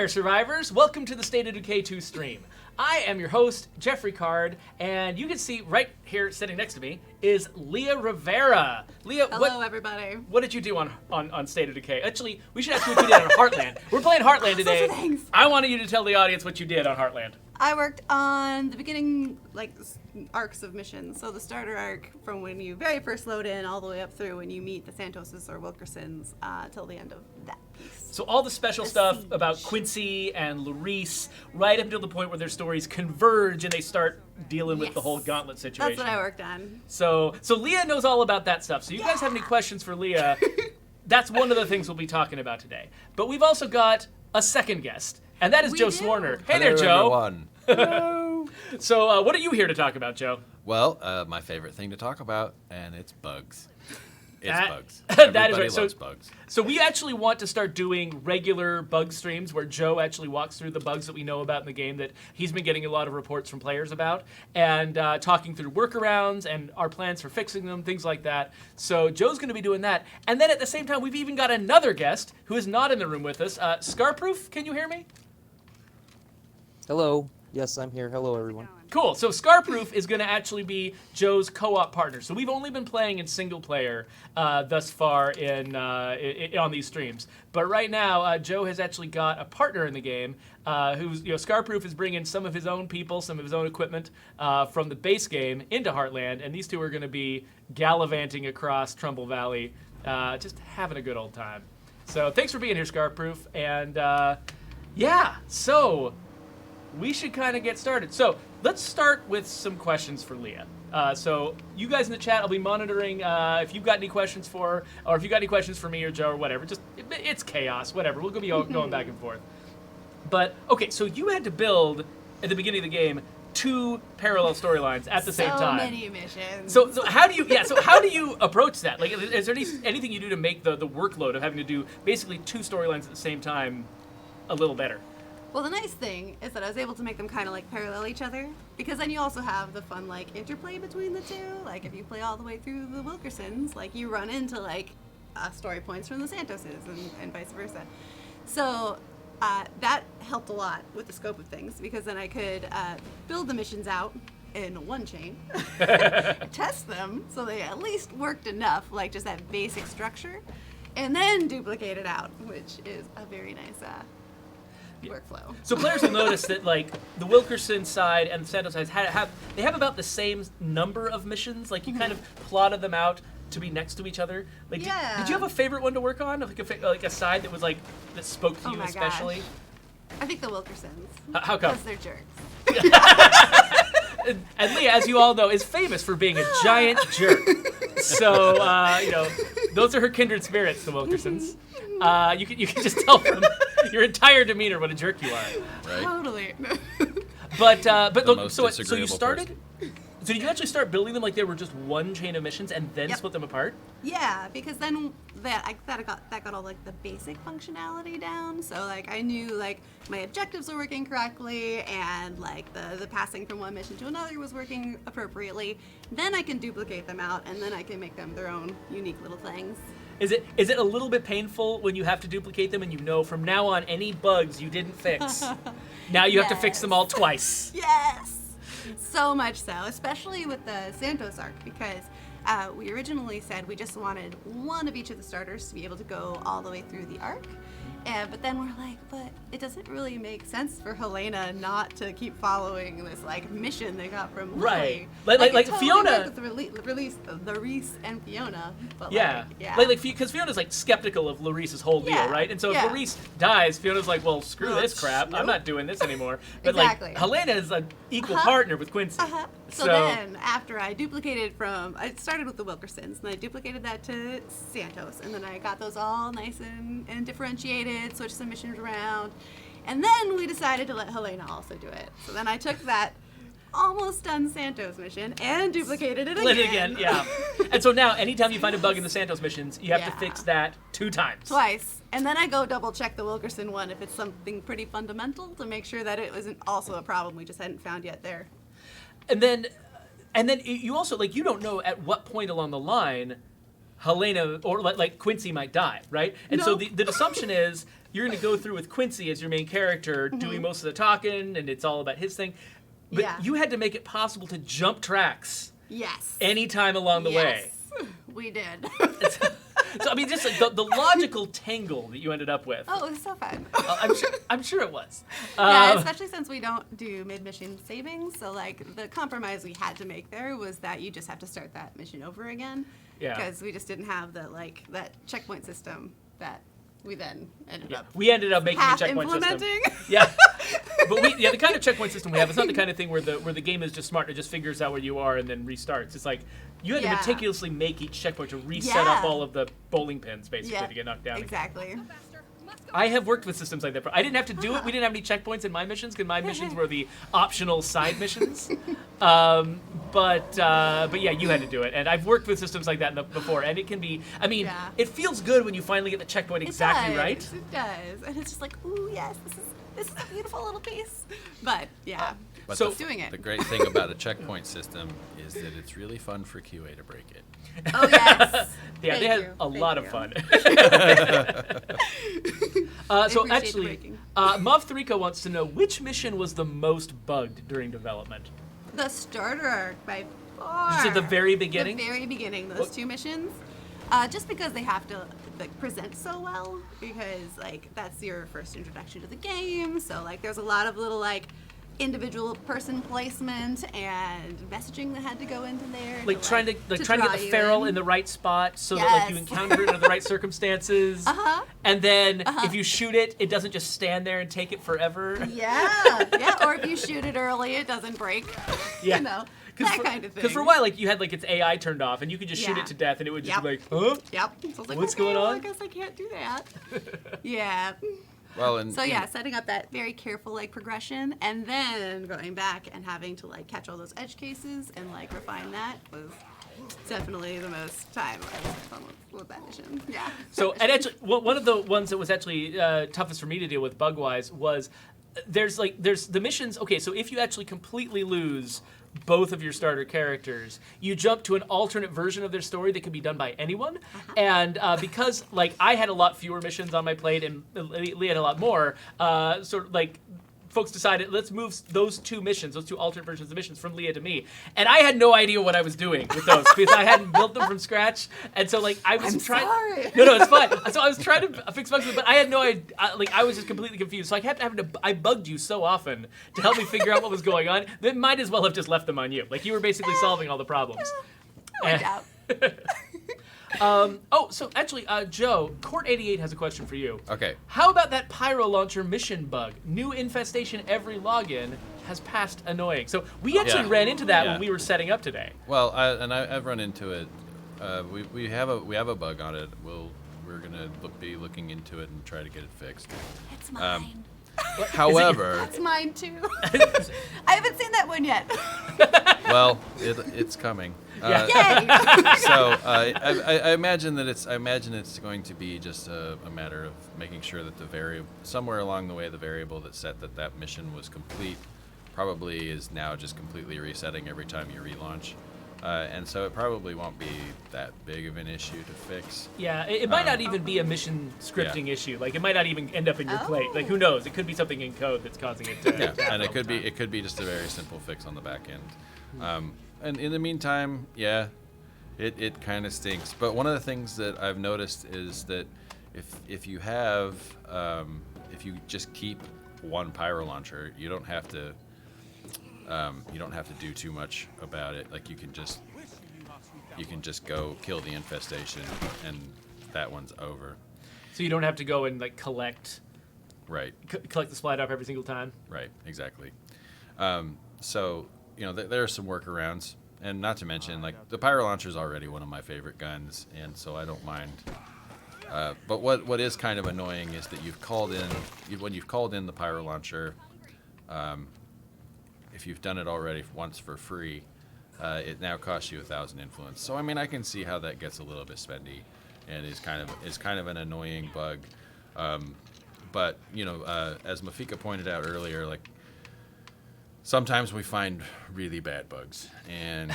there, survivors! Welcome to the State of Decay 2 stream. I am your host, Jeffrey Card, and you can see right here sitting next to me is Leah Rivera. Leah, hello, everybody. What did you do on State of Decay? Actually, we should ask you what you did on Heartland. We're playing Heartland today. I wanted you to tell the audience what you did on Heartland. I worked on the beginning, arcs of missions. So the starter arc from when you very first load in all the way up through when you meet the Santoses or Wilkersons till the end of that piece. So all the special stuff about Quincy and Larice, right up until the point where their stories converge and they start dealing with the whole gauntlet situation. That's what I worked on. So Leah knows all about that stuff. So you guys have any questions for Leah? That's one of the things we'll be talking about today. But we've also got a second guest, and that is Joe Swarner. Hey there, Joe. Everyone. Hello. So what are you here to talk about, Joe? Well, my favorite thing to talk about, and it's bugs. Bugs. That is right. Loves bugs. So we actually want to start doing regular bug streams where Joe actually walks through the bugs that we know about in the game that he's been getting a lot of reports from players about, and talking through workarounds and our plans for fixing them, things like that. So Joe's going to be doing that. And then at the same time, we've even got another guest who is not in the room with us. ScarProof, can you hear me? Hello. Yes, I'm here. Hello, everyone. Cool. So ScarProof is going to actually be Joe's co-op partner. So we've only been playing in single player thus far on these streams. But right now, Joe has actually got a partner in the game who's, ScarProof is bringing some of his own people, some of his own equipment from the base game into Heartland, and these two are going to be gallivanting across Trumbull Valley, just having a good old time. So thanks for being here, ScarProof. And so we should kind of get started. So let's start with some questions for Leah. So you guys in the chat, I'll be monitoring if you've got any questions for her, or if you've got any questions for me or Joe or whatever. Just, it's chaos, whatever. We'll be going back and forth. But, okay, so you had to build, at the beginning of the game, 2 parallel storylines at the same time. So many missions. So how do you approach that? Like, is there anything you do to make the workload of having to do basically 2 storylines at the same time a little better? Well, the nice thing is that I was able to make them kind of parallel each other, because then you also have the fun interplay between the two. Like if you play all the way through the Wilkersons, you run into story points from the Santoses and vice versa. So that helped a lot with the scope of things, because then I could build the missions out in one chain, test them so they at least worked enough, just that basic structure, and then duplicate it out, which is a very nice workflow. So players will notice that the Wilkerson side and the Santos side have about the same number of missions. You kind of plotted them out to be next to each other. Did you have a favorite one to work on? A side that was that spoke to you especially? Gosh. I think the Wilkersons. How come? Because they're jerks. And Leah, as you all know, is famous for being a giant jerk. So those are her kindred spirits, the Wilkersons. You can just tell from your entire demeanor what a jerk you are. Right. Totally. But so you started. Person. So did you actually start building them like they were just one chain of missions and then split them apart? Yeah, because then that got all the basic functionality down. So I knew my objectives were working correctly, and the passing from one mission to another was working appropriately. Then I can duplicate them out, and then I can make them their own unique little things. Is it a little bit painful when you have to duplicate them and from now on any bugs you didn't fix, now you have to fix them all twice? Yes! So much so, especially with the Santos arc, because we originally said we just wanted one of each of the starters to be able to go all the way through the arc. But then we're but it doesn't really make sense for Helena not to keep following this mission they got from Lily. Right, like totally Fiona. With Larice and Fiona. But because Fiona's skeptical of Larice's whole deal, right? And so if Larice dies, Fiona's well, screw this crap. Nope. I'm not doing this anymore. But exactly. Helena is an equal partner with Quincy. So then, after I duplicated I started with the Wilkersons, and I duplicated that to Santos, and then I got those all nice and differentiated, switched some missions around, and then we decided to let Helena also do it. So then I took that almost done Santos mission and duplicated it again. Yeah. And so now, anytime you find a bug in the Santos missions, you have to fix that 2 times. Twice. And then I go double check the Wilkerson one if it's something pretty fundamental to make sure that it wasn't also a problem we just hadn't found yet there. And then you also you don't know at what point along the line Helena or Quincy might die, right? And so the assumption is you're going to go through with Quincy as your main character, doing most of the talking, and it's all about his thing. But Yeah. you had to make it possible to jump tracks Yes. anytime along the way. We did. So I mean, just like the logical tangle that you ended up with. Oh, it was so fun. I'm sure it was. Yeah, especially since we don't do mid-mission savings. So, like, the compromise we had to make there was that you just have to start that mission over again. Yeah. Because we just didn't have that checkpoint system that we then ended up We ended up making a half checkpoint implementing. system. Yeah. But the kind of checkpoint system we have, it's not the kind of thing where the game is just smart and it just figures out where you are and then restarts. It's like you had to Yeah. meticulously make each checkpoint to reset Yeah. up all of the bowling pins basically to get knocked down. Exactly. I have worked with systems like that. I didn't have to do it. We didn't have any checkpoints in my missions because my missions were the optional side missions. But yeah, you had to do it. And I've worked with systems like that before, and it can be. I mean, Yeah. it feels good when you finally get the checkpoint exactly right. It does. And it's just like, ooh, yes, this is a beautiful little piece. But, yeah. But So- doing it. the great thing about a checkpoint system is that it's really fun for QA to break it. Oh, yes. Yeah, they Thank had you. a Thank lot of you. fun. I So appreciate the actually, breaking. Mov3ko wants to know which mission was the most bugged during development. The starter arc by far. Just at the very beginning? The very beginning, those What- two missions. Just because they have to present so well, because that's your first introduction to the game. So there's a lot of little individual person placement and messaging that had to go into there. Trying to get draw the you feral in. in the right spot so that you Yes. encounter it under the right circumstances. Uh-huh. And then if you shoot it, it doesn't just stand there and take it forever. Yeah. Or if you shoot it early, it doesn't break. Yeah. That kind of thing. Because for a while, you had its AI turned off, and you could just shoot Yeah. it to death, and it would just Yep. be like, huh? Yep. So I was like, What's okay, going well, on? I guess I can't do that. Yeah. Well, and So yeah, setting up that very careful progression, and then going back and having to catch all those edge cases and refine that was definitely the most time I was fun with that mission. Yeah. So, and actually, one of the ones that was actually toughest for me to deal with bug-wise was there's the missions. Okay, so if you actually completely lose both of your starter characters, you jump to an alternate version of their story that can be done by anyone. And because I had a lot fewer missions on my plate and Leah had a lot more, folks decided let's move those two alternate versions of missions from Leah to me. And I had no idea what I was doing with those because I hadn't built them from scratch. And so I was trying. sorry. No, it's fine. So I was trying to fix bugs, but I had no idea. I was just completely confused. So I bugged you so often to help me figure out what was going on. That might as well have just left them on you. You were basically solving all the problems. I worked out. So actually, Joe, Court 88 has a question for you. okay. How about that pyro launcher mission bug? New infestation every login has passed annoying. So we actually Yeah. ran into that Yeah. when we were setting up today. Well, I've run into it. We have a bug on it. We're gonna be looking into it and try to get it fixed. It's mine. However, It's mine too. I haven't seen that one yet. well, it's coming. Yeah. Yay! So I imagine that it's going to be just a matter of making sure that somewhere along the way the variable that set that mission was complete probably is now just completely resetting every time you relaunch. And so it probably won't be that big of an issue to fix. Yeah, it might not even be a mission scripting issue. It might not even end up in your plate. Oh. Who knows? It could be something in code that's causing it to. Yeah, to happen and all the time. it could be just a very simple fix on the back end. And in the meantime, yeah, it kind of stinks. But one of the things that I've noticed is that if you just keep one pyro launcher, you don't have to do too much about it. You can just go kill the infestation, and that one's over. So you don't have to go and collect Right. collect the slide up every single time. Right, exactly. So, there are some workarounds, and not to mention, the pyro launcher is already one of my favorite guns, and so I don't mind. But what is kind of annoying is that when you've called in the pyro launcher, if you've done it already once for free, it now costs you 1,000 influence. So, I can see how that gets a little bit spendy, and is kind of an annoying bug. But as Mafika pointed out earlier, sometimes we find really bad bugs, and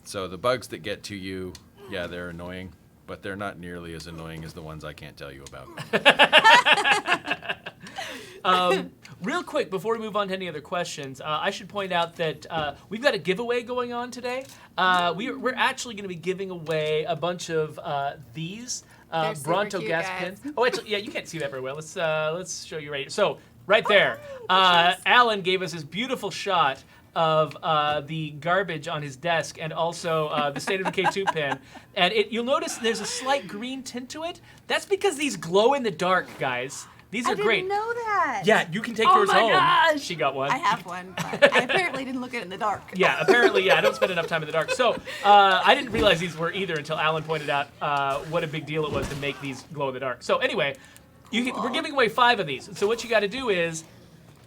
so the bugs that get to you, yeah, they're annoying. but they're not nearly as annoying as the ones I can't tell you about. Real quick, before we move on to any other questions, I should point out that we've got a giveaway going on today. We're actually going to be giving away a bunch of these They're super Bronto cute, gas guys. pins. Oh, actually, yeah, you can't see that very well. Let's show you right. So right there, Alan gave us this beautiful shot of the garbage on his desk and also the State of Decay 2 pin. And you'll notice there's a slight green tint to it. That's because these glow in the dark, guys. These are great. I didn't know that. Yeah, you can take Oh yours my home. gosh. She got one. I have one, but I apparently didn't look at it in the dark. Yeah, apparently, yeah. I don't spend enough time in the dark. So I didn't realize these were either until Alan pointed out what a big deal it was to make these glow in the dark. So anyway, we're giving away 5 of these. So what you got to do is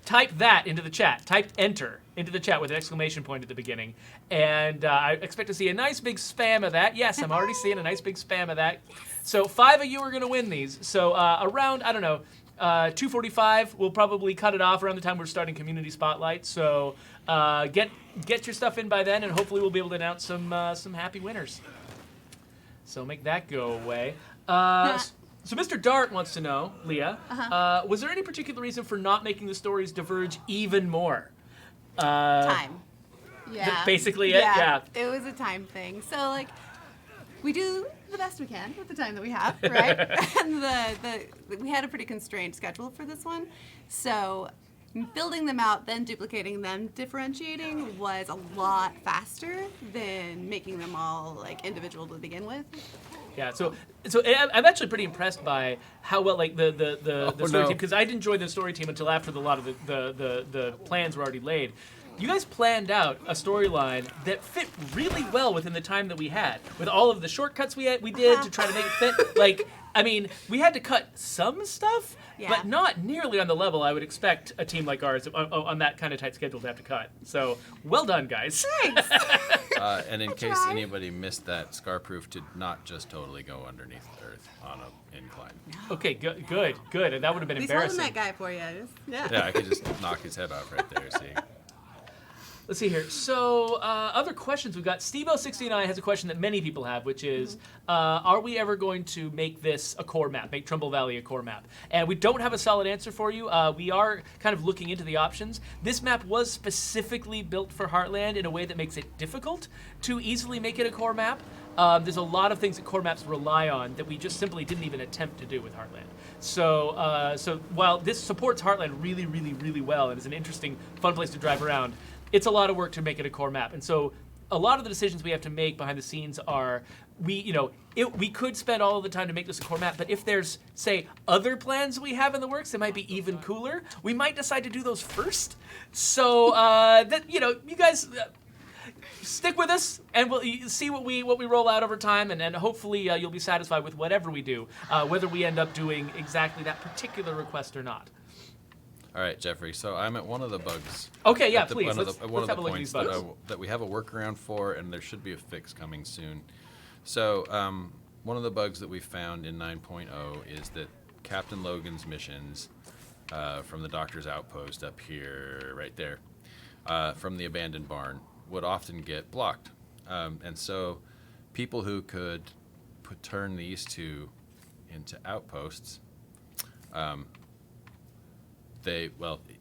type that into the chat. Type enter into the chat with an exclamation point at the beginning. And I expect to see a nice big spam of that. Yes, I'm already seeing a nice big spam of that. So 5 of you are going to win these. So around, I don't know, 2:45, we'll probably cut it off around the time we're starting Community Spotlight. So get your stuff in by then, and hopefully we'll be able to announce some happy winners. So make that go away. So Mr. Dart wants to know, Leah, was there any particular reason for not making the stories diverge even more? Time. Yeah. Basically it? Yeah. It was a time thing. So, like, we do the best we can with the time that we have, right? And we had a pretty constrained schedule for this one. So building them out, then duplicating them, differentiating was a lot faster than making them all, like, individual to begin with. Yeah, so I'm actually pretty impressed by how well, like, the story team, because I didn't join the story team until after a lot of the plans were already laid. You guys planned out a storyline that fit really well within the time that we had, with all of the shortcuts we did to try to make it fit. Like, I mean, we had to cut some stuff, but not nearly on the level I would expect a team like ours on that kind of tight schedule to have to cut. So, well done, guys. Thanks. And in case anybody missed that, ScarProof did not just totally go underneath the earth on an incline. Okay, good. And that would have been He's embarrassing. holding that guy for you. Yeah. Yeah, I could just knock his head off right there, see? Let's see here. So, other questions we've got. SteveL69 has a question that many people have, which is, are we ever going to make this a core map, make Trumbull Valley a core map? And we don't have a solid answer for you. We are kind of looking into the options. This map was specifically built for Heartland in a way that makes it difficult to easily make it a core map. There's a lot of things that core maps rely on that we just simply didn't even attempt to do with Heartland. So while this supports Heartland really, really, really well and is an interesting, fun place to drive around, it's a lot of work to make it a core map. And so a lot of the decisions we have to make behind the scenes are, we could spend all of the time to make this a core map, but if there's, say, other plans we have in the works that might be even cooler, we might decide to do those first. So you guys stick with us, and we'll see what we roll out over time, and hopefully you'll be satisfied with whatever we do, whether we end up doing exactly that particular request or not. All right, Jeffrey. So I'm at one of the bugs. Okay, yeah, at the- please. One of Let's the have a look at points these bugs. that we have a workaround for, and there should be a fix coming soon. So one of the bugs that we found in 9.0 is that Captain Logan's missions from the Doctor's Outpost up here, right there, from the abandoned barn, would often get blocked. And so people who could turn these two into outposts,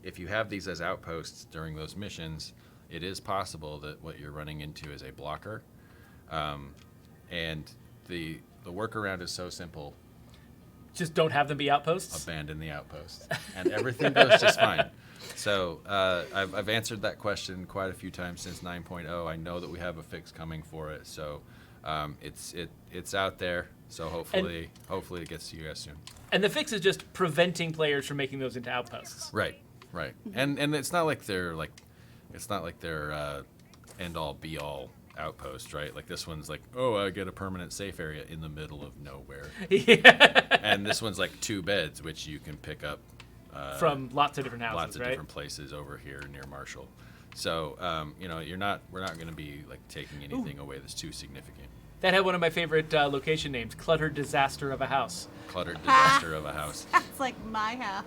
if you have these as outposts during those missions, it is possible that what you're running into is a blocker. And the workaround is so simple. Just don't have them be outposts? Abandon the outpost. And everything goes just fine. So I've answered that question quite a few times since 9.0. I know that we have a fix coming for it. So it's out there. So hopefully it gets to you guys soon. And the fix is just preventing players from making those into outposts. Right. And it's not like they're end all be all outpost, right? Like this one's like, oh, I get a permanent safe area in the middle of nowhere. Yeah. And this one's like 2 beds, which you can pick up from lots of different houses, lots of right? different places over here near Marshall. So we're not going to be like taking anything away that's too significant. That had one of my favorite location names, Cluttered Disaster of a House. Cluttered disaster of a house. That's like my house.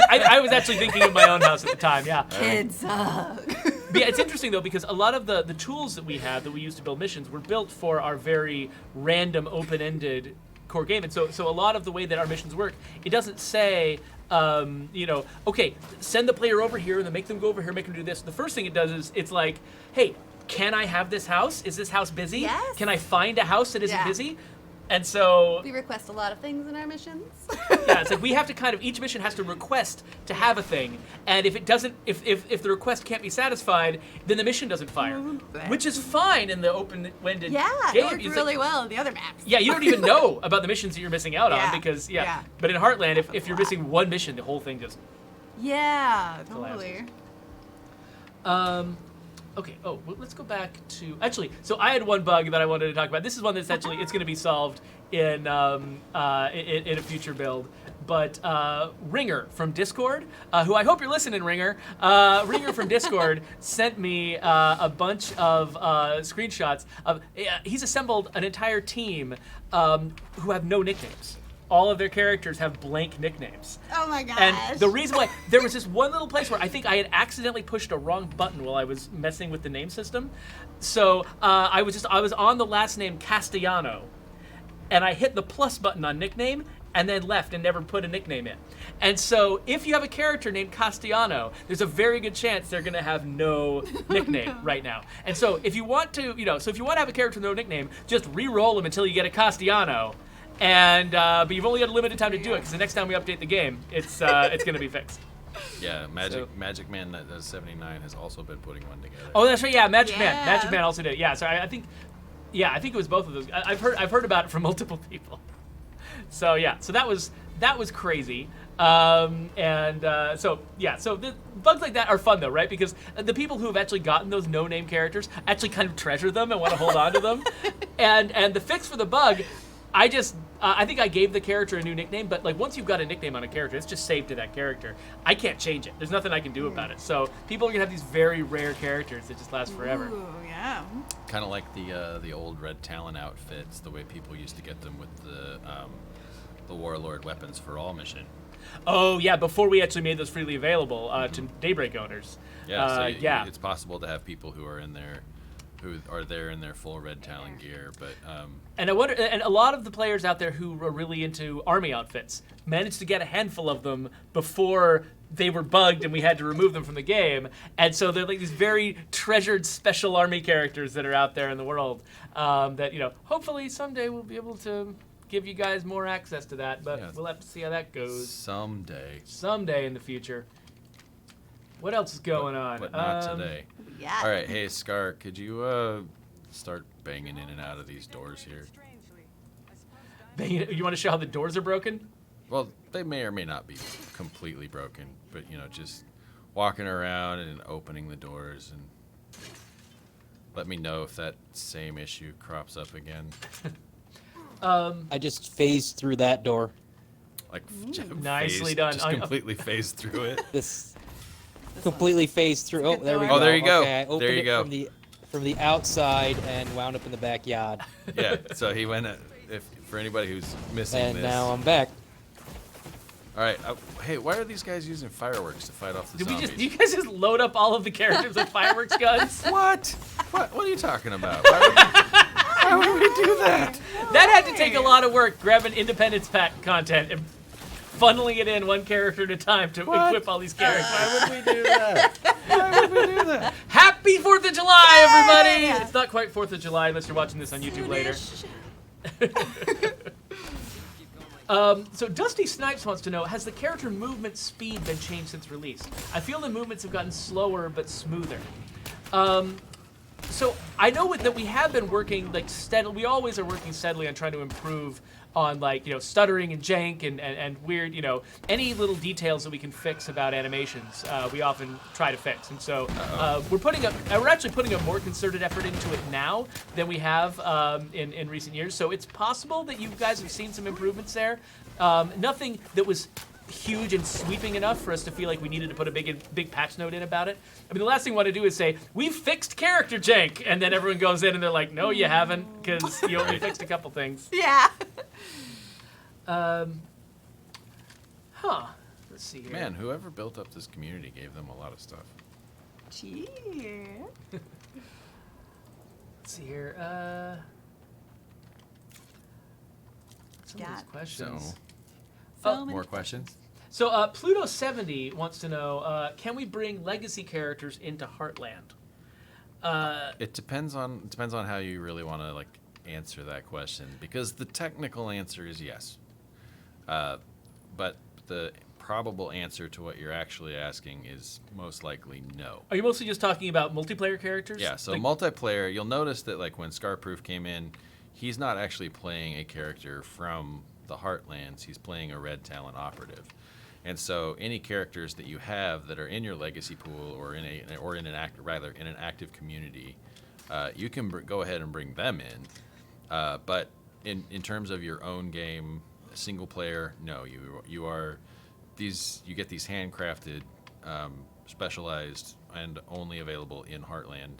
I was actually thinking of my own house at the time, yeah. Kids suck. But yeah, it's interesting though because a lot of the tools that we have that we use to build missions were built for our very random, open-ended core game, and so a lot of the way that our missions work, it doesn't say. Okay, send the player over here and then make them go over here, make them do this. The first thing it does is it's like, hey, can I have this house? Is this house busy? Yes. Can I find a house that isn't Yeah. busy? And so, We request a lot of things in our missions. yeah, it's like we have to each mission has to request to have a thing, and if it doesn't, if the request can't be satisfied, then the mission doesn't fire, which is fine in the open-ended Yeah, game. it worked It's really like, well in the other maps. yeah, you don't even know about the missions that you're missing out Yeah, on because, yeah. But in Heartland, if Happens a you're lot. missing one mission, the whole thing just Yeah, Collapses. totally. Okay. Oh, well, let's go back to So I had one bug that I wanted to talk about. This is one that's actually it's going to be solved in a future build. But Ringer from Discord, who I hope you're listening, Ringer. Ringer from Discord sent me a bunch of screenshots of. He's assembled an entire team who have no nicknames. All of their characters have blank nicknames. Oh my gosh. And the reason why there was this one little place where I think I had accidentally pushed a wrong button while I was messing with the name system. So I was on the last name Castellano, and I hit the plus button on nickname and then left and never put a nickname in. And so if you have a character named Castellano, there's a very good chance they're gonna have no nickname right now. And so if you want to, if you want to have a character with no nickname, just re-roll them until you get a Castellano. And but you've only got a limited time to do it because the next time we update the game, it's going to be fixed. Yeah, Magic Man that does 79 has also been putting one together. Oh, that's right. Yeah, Magic Man. Yeah. Magic Man also did. Yeah, so I think it was both of those. I've heard about it from multiple people. So yeah, so that was crazy. So the bugs like that are fun though, right? Because the people who have actually gotten those no-name characters actually kind of treasure them and want to hold on to them. And the fix for the bug. I think I gave the character a new nickname, but like once you've got a nickname on a character, it's just saved to that character. I can't change it. There's nothing I can do about it. So people are gonna have these very rare characters that just last forever. Ooh, yeah. Kind of like the old Red Talon outfits, the way people used to get them with the Warlord Weapons for All mission. Oh yeah, before we actually made those freely available to Daybreak owners. Yeah, Yeah. it's possible to have people who are there in their full Red Talon gear, but And I wonder, and a lot of the players out there who are really into army outfits managed to get a handful of them before they were bugged and we had to remove them from the game. And so they're like these very treasured special army characters that are out there in the world that, hopefully someday we'll be able to give you guys more access to that, but Yeah. we'll have to see how that goes. someday In the future. What else is going on? But not today. Yeah. All right, hey Scar, could you start banging in and out of these doors here? You want to show how the doors are broken? Well, they may or may not be completely broken, but just walking around and opening the doors and let me know if that same issue crops up again. I just phased through that door. Like Nicely done. Just completely phased through it. This completely phased through. Oh, there we go. Oh, there you go. Okay, I opened There you it go. from the outside and wound up in the backyard. Yeah. So he went. For anybody who's missing And this. now I'm back. All right. Hey, why are these guys using fireworks to fight off the zombies? Do you guys just load up all of the characters with fireworks guns? What? What are you talking about? Why would we do that? That had to take a lot of work, grabbing Independence Pack content and funneling it in one character at a time to equip all these characters. Why would we do that? Why would we do that? Happy 4th of July, everybody! Yay! It's not quite 4th of July unless you're watching this on YouTube later. So Dusty Snipes wants to know, has the character movement speed been changed since release? I feel the movements have gotten slower but smoother. So I know that we have been working like steadily. We always are working steadily on trying to improve on stuttering and jank and weird, any little details that we can fix about animations. We often try to fix, and so we're actually putting a more concerted effort into it now than we have in recent years. So it's possible that you guys have seen some improvements there. Nothing that was huge and sweeping enough for us to feel like we needed to put a big patch note in about it. I mean, the last thing we want to do is say, we've fixed character jank, and then everyone goes in and they're like, no, you haven't, because you only fixed a couple things. Yeah. Let's see here. Man, whoever built up this community gave them a lot of stuff. Cheer. Let's see here. Some of these Got- questions. So Oh, many More questions? So Pluto70 wants to know, can we bring legacy characters into Heartland? It depends on how you really want to like answer that question, because the technical answer is yes, but the probable answer to what you're actually asking is most likely no. Are you mostly just talking about multiplayer characters? Yeah, so Like- multiplayer, you'll notice that like when ScarProof came in, he's not actually playing a character from the Heartlands, he's playing a Red Talent operative. And so any characters that you have that are in your legacy pool or in an active community, you can go ahead and bring them in. But in terms of your own game, single player, no, you get these handcrafted, specialized, and only available in Heartland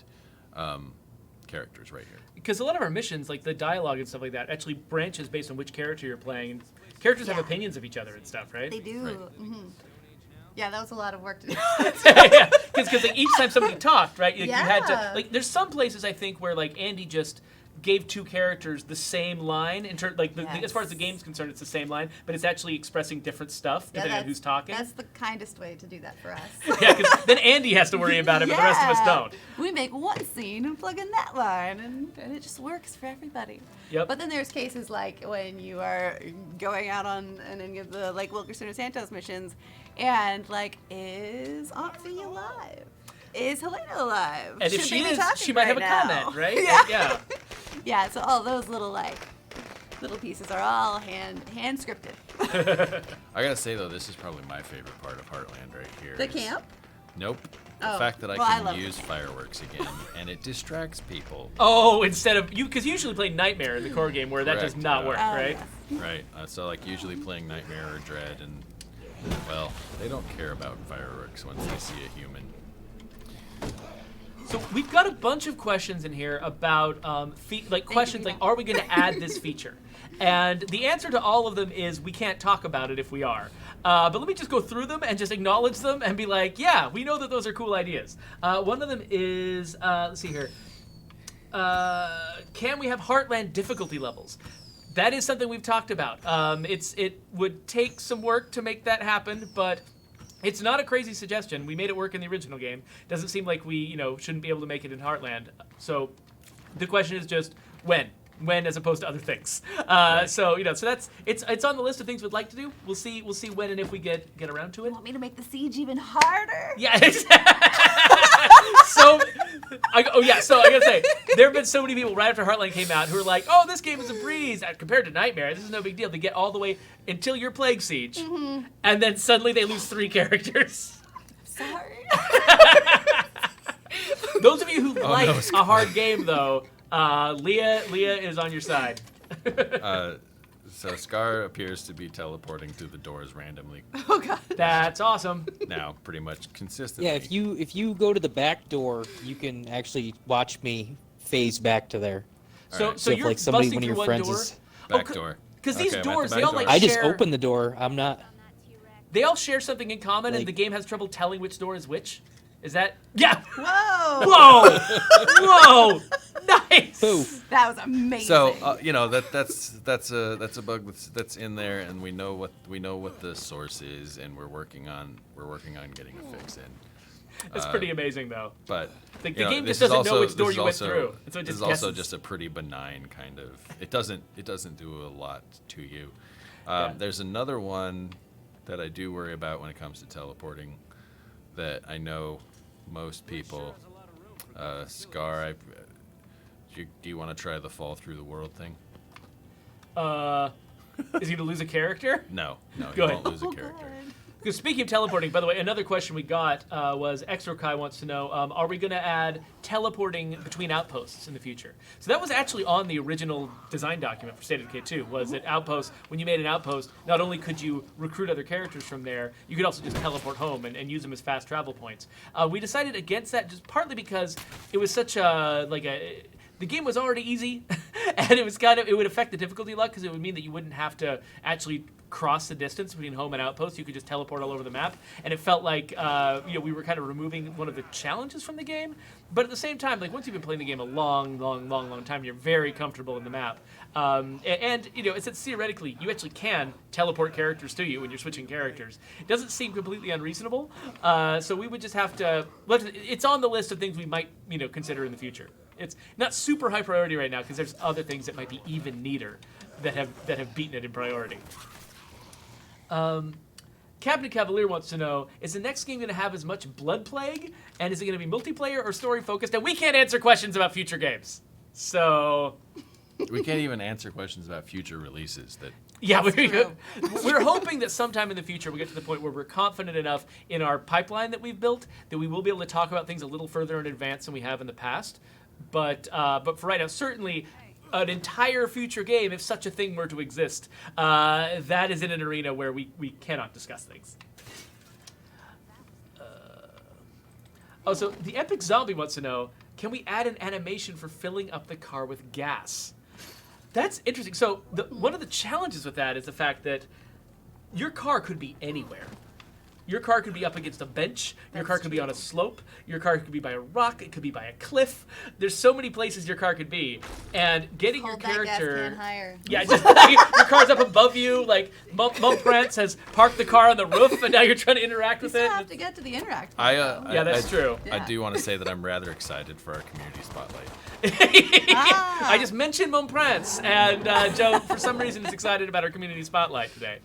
characters right here. Because a lot of our missions, like the dialogue and stuff like that, actually branches based on which character you're playing. And characters have Yeah. opinions of each other and stuff, right? They do. Right. Hmm. Yeah, that was a lot of work to do. Yeah, because like each time somebody talked, right, you had to, Yeah. like, there's some places I think where like Andy just gave two characters the same line in terms, like as far as the Yes. game's concerned, it's the same line, but it's actually expressing different stuff depending on who's talking. That's the kindest way to do that for us. Yeah, because then Andy has to worry about it, but the rest of us Yeah. don't. We make one scene and plug in that line, and it just works for everybody. Yep. But then there's cases like when you are going out on any of the like Wilkerson or Santos missions, and like, is Aunt Fee alive? Is Helena alive? And if Should she they be is, talking she might have a right now? comment, right? Yeah. Yeah. Yeah. So all those little pieces are all hand scripted. I gotta say though, this is probably my favorite part of Heartland right here. The is- camp? Nope. The Oh, fact that I well, I can love use it. fireworks again, and it distracts people. Oh, instead of you, because you usually play Nightmare in the core game, where that does Correct, not work, Oh, right? yes. Right. So like usually playing Nightmare or Dread, and well, they don't care about fireworks once they see a human. So we've got a bunch of questions in here about questions like, are we going to add this feature? And the answer to all of them is we can't talk about it if we are. But let me just go through them and just acknowledge them and be like, yeah, we know that those are cool ideas. One of them is, let's see here. Can we have Heartland difficulty levels? That is something we've talked about. It would take some work to make that happen, but it's not a crazy suggestion. We made it work in the original game. Doesn't seem like we, shouldn't be able to make it in Heartland. So the question is just when as opposed to other things. So that's it's on the list of things we'd like to do. We'll see when and if we get around to it. Want me to make the siege even harder? Yeah. So I gotta say, there have been so many people right after Heartland came out who were like, "Oh, this game is a breeze compared to Nightmare. This is no big deal." They get all the way until your Plague Siege, and then suddenly they lose 3 characters. Sorry. Those of you who like no, a hard game, though, Leah is on your side. So Scar appears to be teleporting through the doors randomly Oh god. That's awesome. now, pretty much consistently. Yeah, if you go to the back door, you can actually watch me phase back to there. So Alright. so if, you're like, somebody, busting one of through your one friends door. is- Back door. Because these Okay, I'm at the doors, back they all door. like I just share. opened the door. I'm not. They all share something in common, and Like- the game has trouble telling which door is which. Is that? Yeah. Whoa. Whoa! Whoa! Nice. Boo. That was amazing. So that's a bug that's in there, and we know what the source is, and we're working on getting a fix in. That's pretty amazing, though. But The you know, game this just is doesn't know also- which door this is you went also- through, so it This just is also guesses. just a pretty benign kind of. It doesn't do a lot to you. Yeah. There's another one that I do worry about when it comes to teleporting, that I know most people. Scar, do you want to try the fall through the world thing? Is he gonna lose a character? No, Go you ahead. won't lose a Oh, character. God. Because speaking of teleporting, by the way, another question we got was Extra Kai wants to know, are we going to add teleporting between outposts in the future? So that was actually on the original design document for State of Decay 2, was that outposts, when you made an outpost, not only could you recruit other characters from there, you could also just teleport home and use them as fast travel points. We decided against that just partly because it was such a, the game was already easy, and it would affect the difficulty luck because it would mean that you wouldn't have to actually cross the distance between home and outpost. You could just teleport all over the map, and it felt like we were kind of removing one of the challenges from the game. But at the same time, like once you've been playing the game a long time, you're very comfortable in the map. And it's that theoretically you actually can teleport characters to you when you're switching characters. It doesn't seem completely unreasonable. So we would just have to. It's on the list of things we might consider in the future. It's not super high priority right now because there's other things that might be even neater that have beaten it in priority. Captain Cavalier wants to know, is the next game going to have as much Blood Plague? And is it going to be multiplayer or story-focused? And we can't answer questions about future games. So... We can't even answer questions about future releases. We're hoping that sometime in the future we get to the point where we're confident enough in our pipeline that we've built that we will be able to talk about things a little further in advance than we have in the past. But for right now, certainly... an entire future game, if such a thing were to exist, that is in an arena where we cannot discuss things. So the Epic Zombie wants to know, can we add an animation for filling up the car with gas? That's interesting. So one of the challenges with that is the fact that your car could be anywhere. Your car could be up against a bench. Your car could be on a slope. Your car could be by a rock. It could be by a cliff. There's so many places your car could be. And getting Hold your that gas character... can higher. Yeah, just your car's up above you. Like, Mum Prance has parked the car on the roof, and now you're trying to interact You with still it. have to get to the interact part, though. Yeah, that's true. I Yeah. do want to say that I'm rather excited for our community spotlight. I just mentioned Mum Prance, and Joe, for some reason, is excited about our community spotlight today.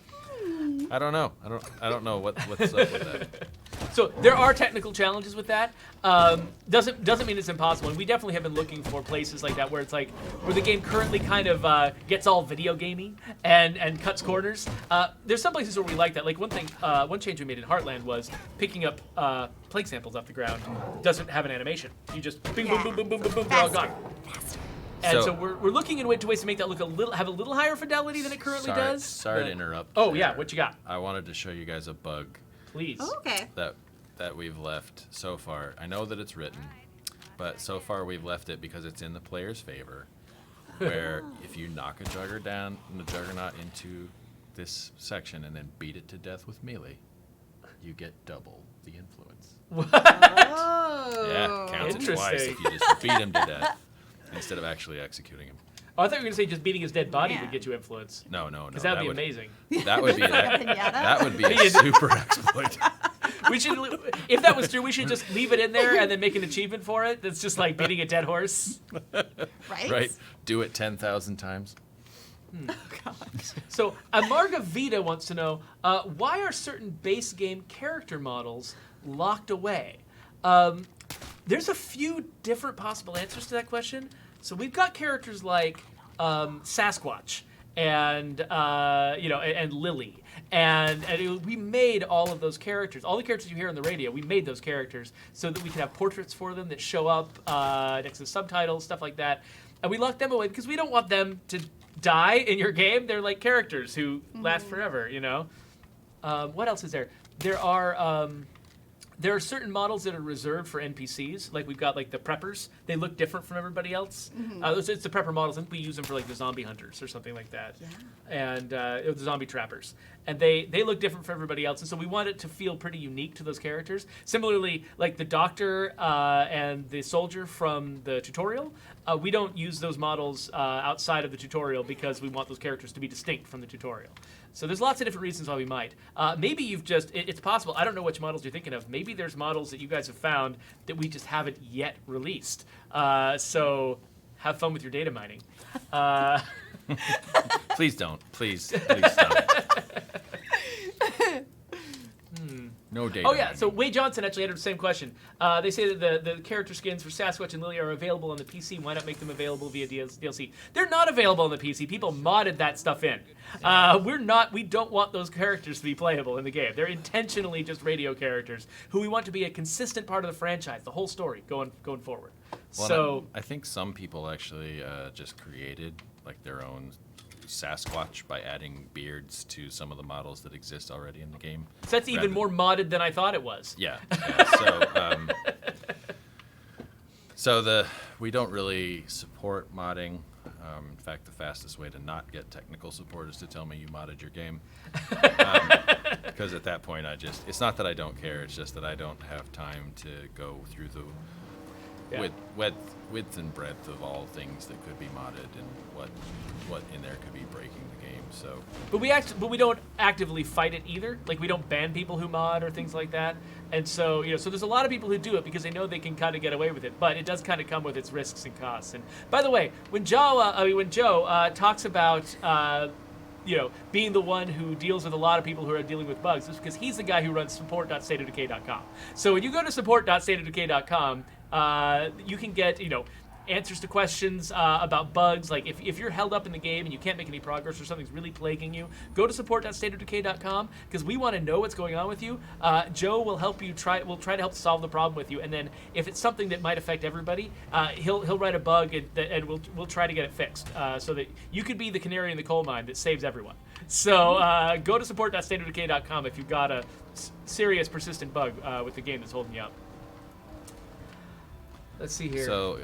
I don't know. I don't know what's up with that. So there are technical challenges with that. Doesn't mean it's impossible. And we definitely have been looking for places like that where it's like where the game currently kind of gets all video gamey and cuts corners. There's some places where we like that. Like one change we made in Heartland was picking up plague samples off the ground. Doesn't have an animation. You just bing, boom, boom, boom, boom, boom, boom, they're all gone. And so we're looking into ways to make that look have a little higher fidelity than it currently does. Sorry to interrupt. Oh there. yeah, what you got? I wanted to show you guys a bug Please. Oh, okay. that we've left so far. I know that it's written, but so far we've left it because it's in the player's favor. Where if you knock a juggernaut into this section and then beat it to death with melee, you get double the influence. Oh. Yeah, counts it twice Interesting. if you just beat him to death instead of actually executing him. Oh, I thought you were going to say just beating his dead body Yeah. would get you influence. No. Because that would be amazing. That would be that would be a super exploit. We should, if that was true, we should just leave it in there and then make an achievement for it. That's just like beating a dead horse. Right? Right? Do it 10,000 times. So Amarga Vita wants to know, why are certain base game character models locked away? There's a few different possible answers to that question. So we've got characters like Sasquatch and and Lily. And we made all of those characters. All the characters you hear on the radio, we made those characters so that we could have portraits for them that show up next to subtitles, stuff like that. And we locked them away because we don't want them to die in your game. They're like characters who last forever, What else is there? There are certain models that are reserved for NPCs. Like we've got like the preppers. They look different from everybody else. It's the prepper models. I think we use them for like the zombie hunters or something like that. Yeah. And the zombie trappers. And they look different from everybody else. And so we want it to feel pretty unique to those characters. Similarly, like the doctor and the soldier from the tutorial, we don't use those models outside of the tutorial because we want those characters to be distinct from the tutorial. So there's lots of different reasons why we might. Maybe you've just, it's possible, I don't know which models you're thinking of. Maybe there's models that you guys have found that we just haven't yet released. So have fun with your data mining. Please don't. Please stop. No data. Oh, yeah. mining. So Wade Johnson actually had the same question. They say that the character skins for Sasquatch and Lily are available on the PC. Why not make them available via DLC? They're not available on the PC. People modded that stuff in. We don't want those characters to be playable in the game. They're intentionally just radio characters who we want to be a consistent part of the franchise, the whole story going forward. Well, So I think some people actually just created like their own Sasquatch by adding beards to some of the models that exist already in the game. that's even more modded than I thought it was. Yeah. So we don't really support modding. In fact, the fastest way to not get technical support is to tell me you modded your game. Because at that point, it's not that I don't care, it's just that I don't have time to go through the width and breadth of all things that could be modded and what in there could be breaking the game. So, but we don't actively fight it either. Like we don't ban people who mod or things like that. And so so there's a lot of people who do it because they know they can kind of get away with it. But it does kind of come with its risks and costs. And by the way, when Joe talks about being the one who deals with a lot of people who are dealing with bugs, it's because he's the guy who runs support.stateofdecay.com. So when you go to support.stateofdecay.com, you can get answers to questions about bugs. Like if you're held up in the game and you can't make any progress or something's really plaguing you, go to support.stateofdecay.com because we want to know what's going on with you. Joe will help you will try to help solve the problem with you, and then if it's something that might affect everybody, he'll write a bug and we'll try to get it fixed so that you could be the canary in the coal mine that saves everyone. So go to support.stateofdecay.com if you've got a serious persistent bug with the game that's holding you up. Let's see here. So,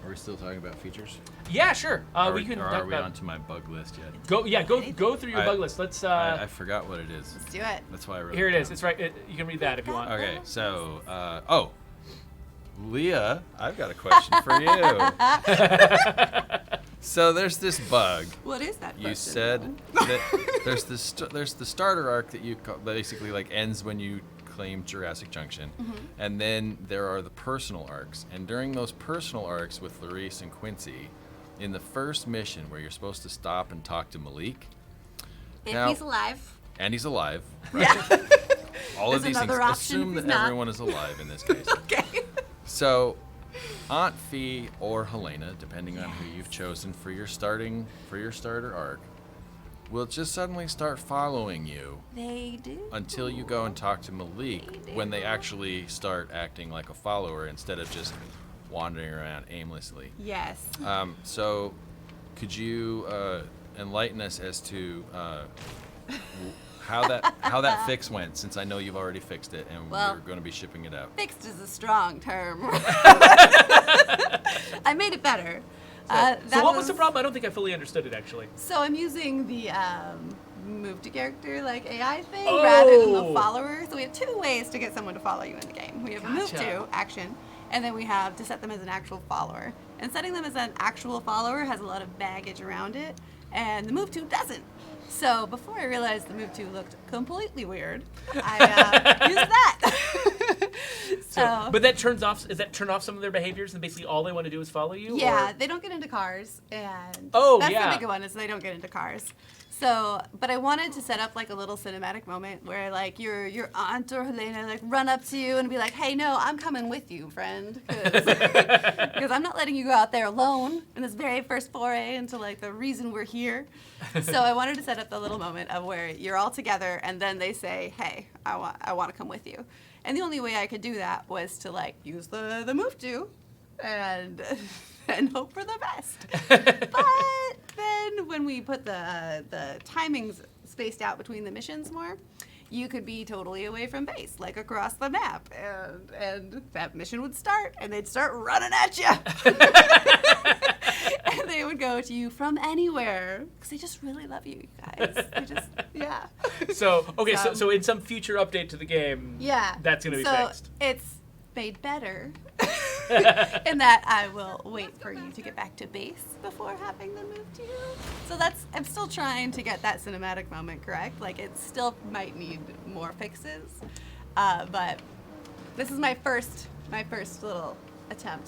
are we still talking about features? Yeah, sure. We can. Are we onto my bug list yet? Go through your bug list. Let's. I forgot what it is. Let's do it. That's why I wrote Here it it is. down. It's right. You can read that if you want. Okay, so Leah, I've got a question for you. So there's this bug. What is that? You said that there's the starter arc that basically like ends when you claim Jurassic Junction, and then there are the personal arcs. And during those personal arcs with Larice and Quincy, in the first mission where you're supposed to stop and talk to Malik, If he's alive. and he's alive, Yeah. all of There's these things. another option Assume if that he's not. everyone is alive in this case. Okay. So, Aunt Fee or Helena, depending on who you've chosen for your starter arc, will just suddenly start following you They do. until you go and talk to Malik, They do. when they actually start acting like a follower instead of just wandering around aimlessly. Yes. So, could you enlighten us as to how that fix went? Since I know you've already fixed it, and Well, we're going to be shipping it out. Fixed is a strong term. I made it better. So what was the problem? I don't think I fully understood it actually. So I'm using the move to character like AI thing rather than the follower. So we have two ways to get someone to follow you in the game. We have a move to action, and then we have to set them as an actual follower. And setting them as an actual follower has a lot of baggage around it, and the move to doesn't. So before I realized the move to looked completely weird, I used that. So, but that turns off. Does that turn off some of their behaviors, and basically all they want to do is follow you? yeah, Or? they don't get into cars, and Oh, that's yeah. the big one is they don't get into cars. So, but I wanted to set up like a little cinematic moment where like your aunt or Helena like run up to you and be like, "Hey, no, I'm coming with you, friend, because I'm not letting you go out there alone in this very first foray into like the reason we're here." So I wanted to set up the little moment of where you're all together and then they say, "Hey, I want to come with you," and the only way I could do that was to like use the move to, and hope for the best. But then when we put the timings spaced out between the missions more, you could be totally away from base, like across the map, and that mission would start, and they'd start running at you. And they would go to you from anywhere, because they just really love you, guys. They just, yeah. So in some future update to the game, Yeah. that's gonna be so fixed. It's made better in that I will wait for you to get back to base before having them move to you. So I'm still trying to get that cinematic moment correct. Like it still might need more fixes, but this is my first little attempt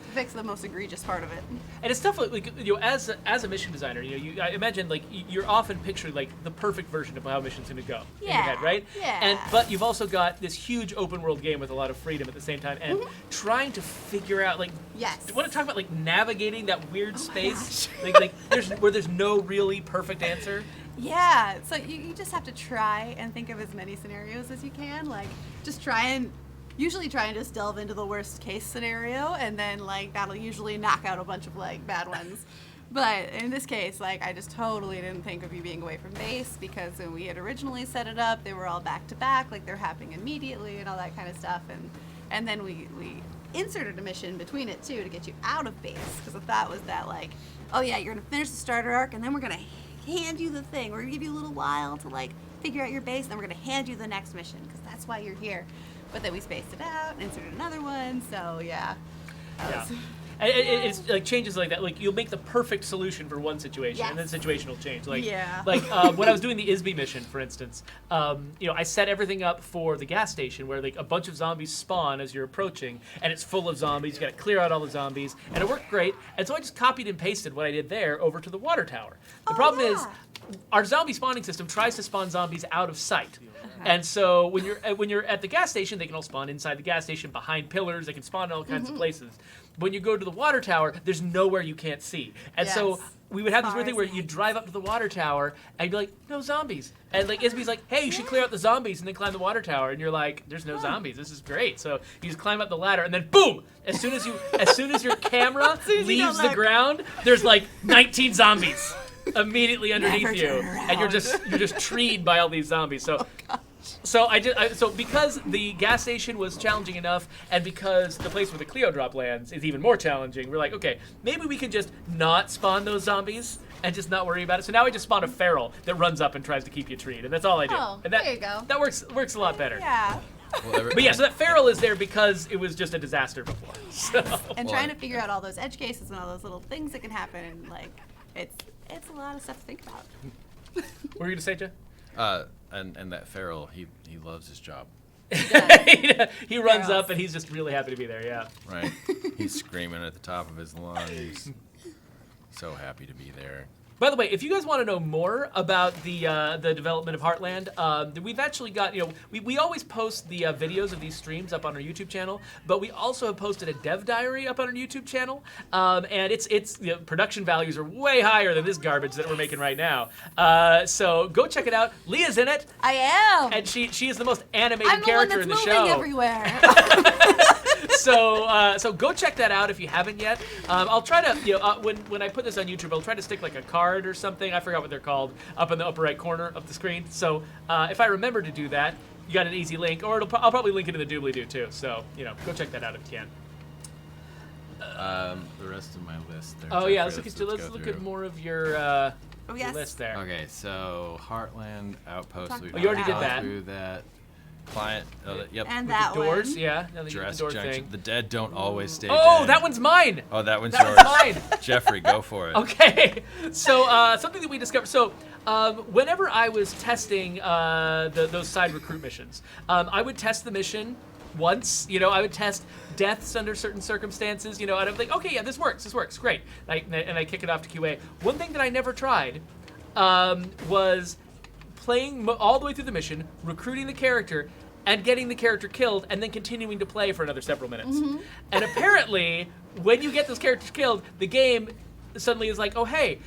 to fix the most egregious part of it. And it's tough, like as a mission designer, I imagine like you're often picturing like the perfect version of how a mission's going to go in your head, right? Yeah. But you've also got this huge open world game with a lot of freedom at the same time, and trying to figure out like. Yes. Do you want to talk about like navigating that weird space, gosh. like there's no really perfect answer. Yeah, so you just have to try and think of as many scenarios as you can. Like, just usually try and just delve into the worst case scenario, and then like that'll usually knock out a bunch of like bad ones. But in this case, like I just totally didn't think of you being away from base, because when we had originally set it up, they were all back to back, like they're happening immediately and all that kind of stuff, and then we inserted a mission between it too to get you out of base, because the thought was that like, oh yeah, you're gonna finish the starter arc and then we're gonna hand you the thing. We're gonna give you a little while to like figure out your base, and then we're gonna hand you the next mission because that's why you're here. But then we spaced it out and inserted another one. So yeah. Yeah. It's like changes like that. Like you'll make the perfect solution for one situation, and then the situation will change. Like, Yeah. like when I was doing the Isby mission, for instance, I set everything up for the gas station where like a bunch of zombies spawn as you're approaching, and it's full of zombies. You got to clear out all the zombies, and it worked great. And so I just copied and pasted what I did there over to the water tower. The problem is, our zombie spawning system tries to spawn zombies out of sight. And so when you're at the gas station, they can all spawn inside the gas station, behind pillars. They can spawn in all kinds of places. When you go to the water tower, there's nowhere you can't see. And so we would have this weird thing where you drive up to the water tower and you'd be like, no zombies. And like Isby's like, hey, you should clear out the zombies and then climb the water tower. And you're like, there's no zombies. This is great. So you just climb up the ladder and then boom! As soon as your camera leaves the ground, there's like 19 zombies immediately underneath you, and you're just treed by all these zombies. So. So because the gas station was challenging enough, and because the place where the Cleo drop lands is even more challenging, we're like, okay, maybe we can just not spawn those zombies and just not worry about it. So now I just spawn a feral that runs up and tries to keep you treed, and that's all I do. Oh, and that, there you go. That works a lot better. Yeah. But yeah, so that feral is there because it was just a disaster before. So. And trying to figure out all those edge cases and all those little things that can happen, and like it's a lot of stuff to think about. What were you gonna say, Jeff? And that feral, he loves his job. He runs up and he's just really happy to be there. Yeah. Right. He's screaming at the top of his lungs. So happy to be there. By the way, if you guys want to know more about the development of Heartland, we've actually got, we always post the videos of these streams up on our YouTube channel, but we also have posted a dev diary up on our YouTube channel, and it's production values are way higher than this garbage that we're making right now. So go check it out. Leah's in it. I am. And she is the most animated I'm the character one in that's the moving show. everywhere. So go check that out if you haven't yet. I'll try to, when I put this on YouTube, I'll try to stick like a card or something, I forgot what they're called, up in the upper right corner of the screen. So if I remember to do that, you got an easy link, or I'll probably link it in the doobly-doo too. So go check that out if you can. The rest of my list there. Oh yeah, Jeffrey, let's look at more of your your list there. Okay, so Heartland Outpost. Talk Oh, you already did gone that. through that. Client. Yep. And With that the doors, one. yeah. The Jurassic door Junction. thing. The dead don't always stay Oh, dead. that one's mine. Oh, that one's That yours. one's mine. Jeffrey, go for it. Okay, so something that we discovered. So whenever I was testing those side recruit missions, I would test the mission once. I would test deaths under certain circumstances. And I'm like, okay, yeah, this works, great. And I kick it off to QA. One thing that I never tried was playing all the way through the mission, recruiting the character, and getting the character killed, and then continuing to play for another several minutes. And apparently, when you get those characters killed, the game suddenly is like, oh hey,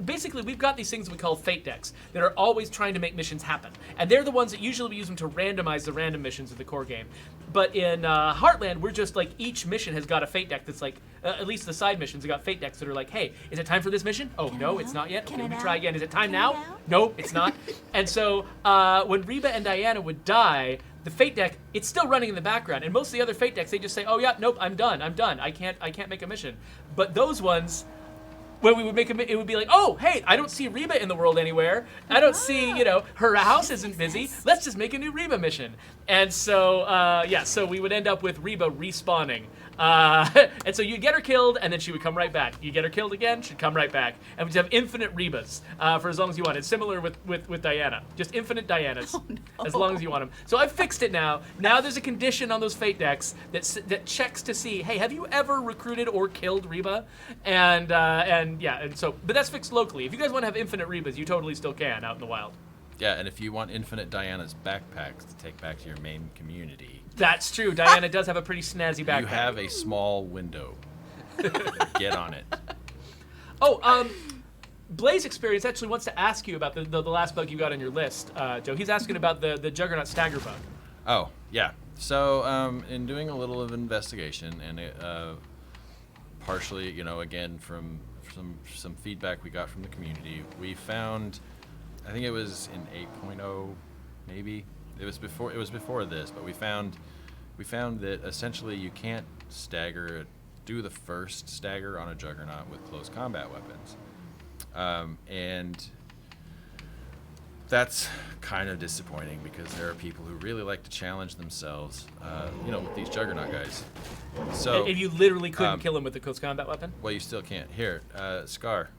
basically we've got these things that we call fate decks that are always trying to make missions happen. And they're the ones that usually we use them to randomize the random missions of the core game. But in Heartland, we're just like, each mission has got a fate deck that's like, at least the side missions have got fate decks that are like, hey, is it time for this mission? Oh, no, it's not yet. Okay, let me try again. Is it time now? No, it's not. And so when Reba and Diana would die, the fate deck, it's still running in the background. And most of the other fate decks, they just say, oh yeah, nope, I'm done. I can't make a mission. But those ones, when we would make it would be like, oh, hey, I don't see Reba in the world anywhere. I don't see, her house isn't busy. Let's just make a new Reba mission. And so, so we would end up with Reba respawning. And so you'd get her killed, and then she would come right back. You get her killed again, she'd come right back. And we'd have infinite Rebas for as long as you want. It's similar with Diana. Just infinite Dianas, as long as you want them. So I've fixed it now. Now there's a condition on those fate decks that checks to see, hey, have you ever recruited or killed Reba? And so, but that's fixed locally. If you guys want to have infinite Rebas, you totally still can out in the wild. Yeah, and if you want infinite Diana's backpacks to take back to your main community, that's true. Diana does have a pretty snazzy backpack. you have a small window. Get on it. Oh, Blaze Experience actually wants to ask you about the last bug you got on your list, Joe. He's asking about the Juggernaut Stagger bug. Oh, yeah. So, in doing a little of investigation, and partially, again, from some feedback we got from the community, we found, I think it was in 8.0, maybe. It was before this, but we found that essentially you can't stagger, do the first stagger on a Juggernaut with close combat weapons. And that's kind of disappointing because there are people who really like to challenge themselves, with these Juggernaut guys. So And you literally couldn't kill him with a close combat weapon? well, you still can't. Here, Scar,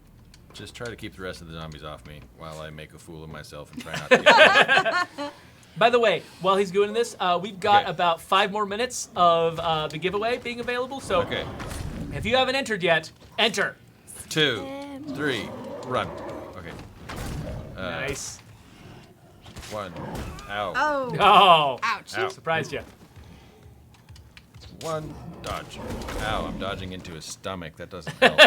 just try to keep the rest of the zombies off me while I make a fool of myself and try not to get killed. By the way, while he's doing this, we've got Okay. about 5 more minutes of the giveaway being available. So Okay, if you haven't entered yet, enter. 2, 3, run. Okay. Nice. 1, ow. Oh. Oh, Ouch. Ow. surprised you. 1, dodge. Ow, I'm dodging into his stomach. That doesn't help.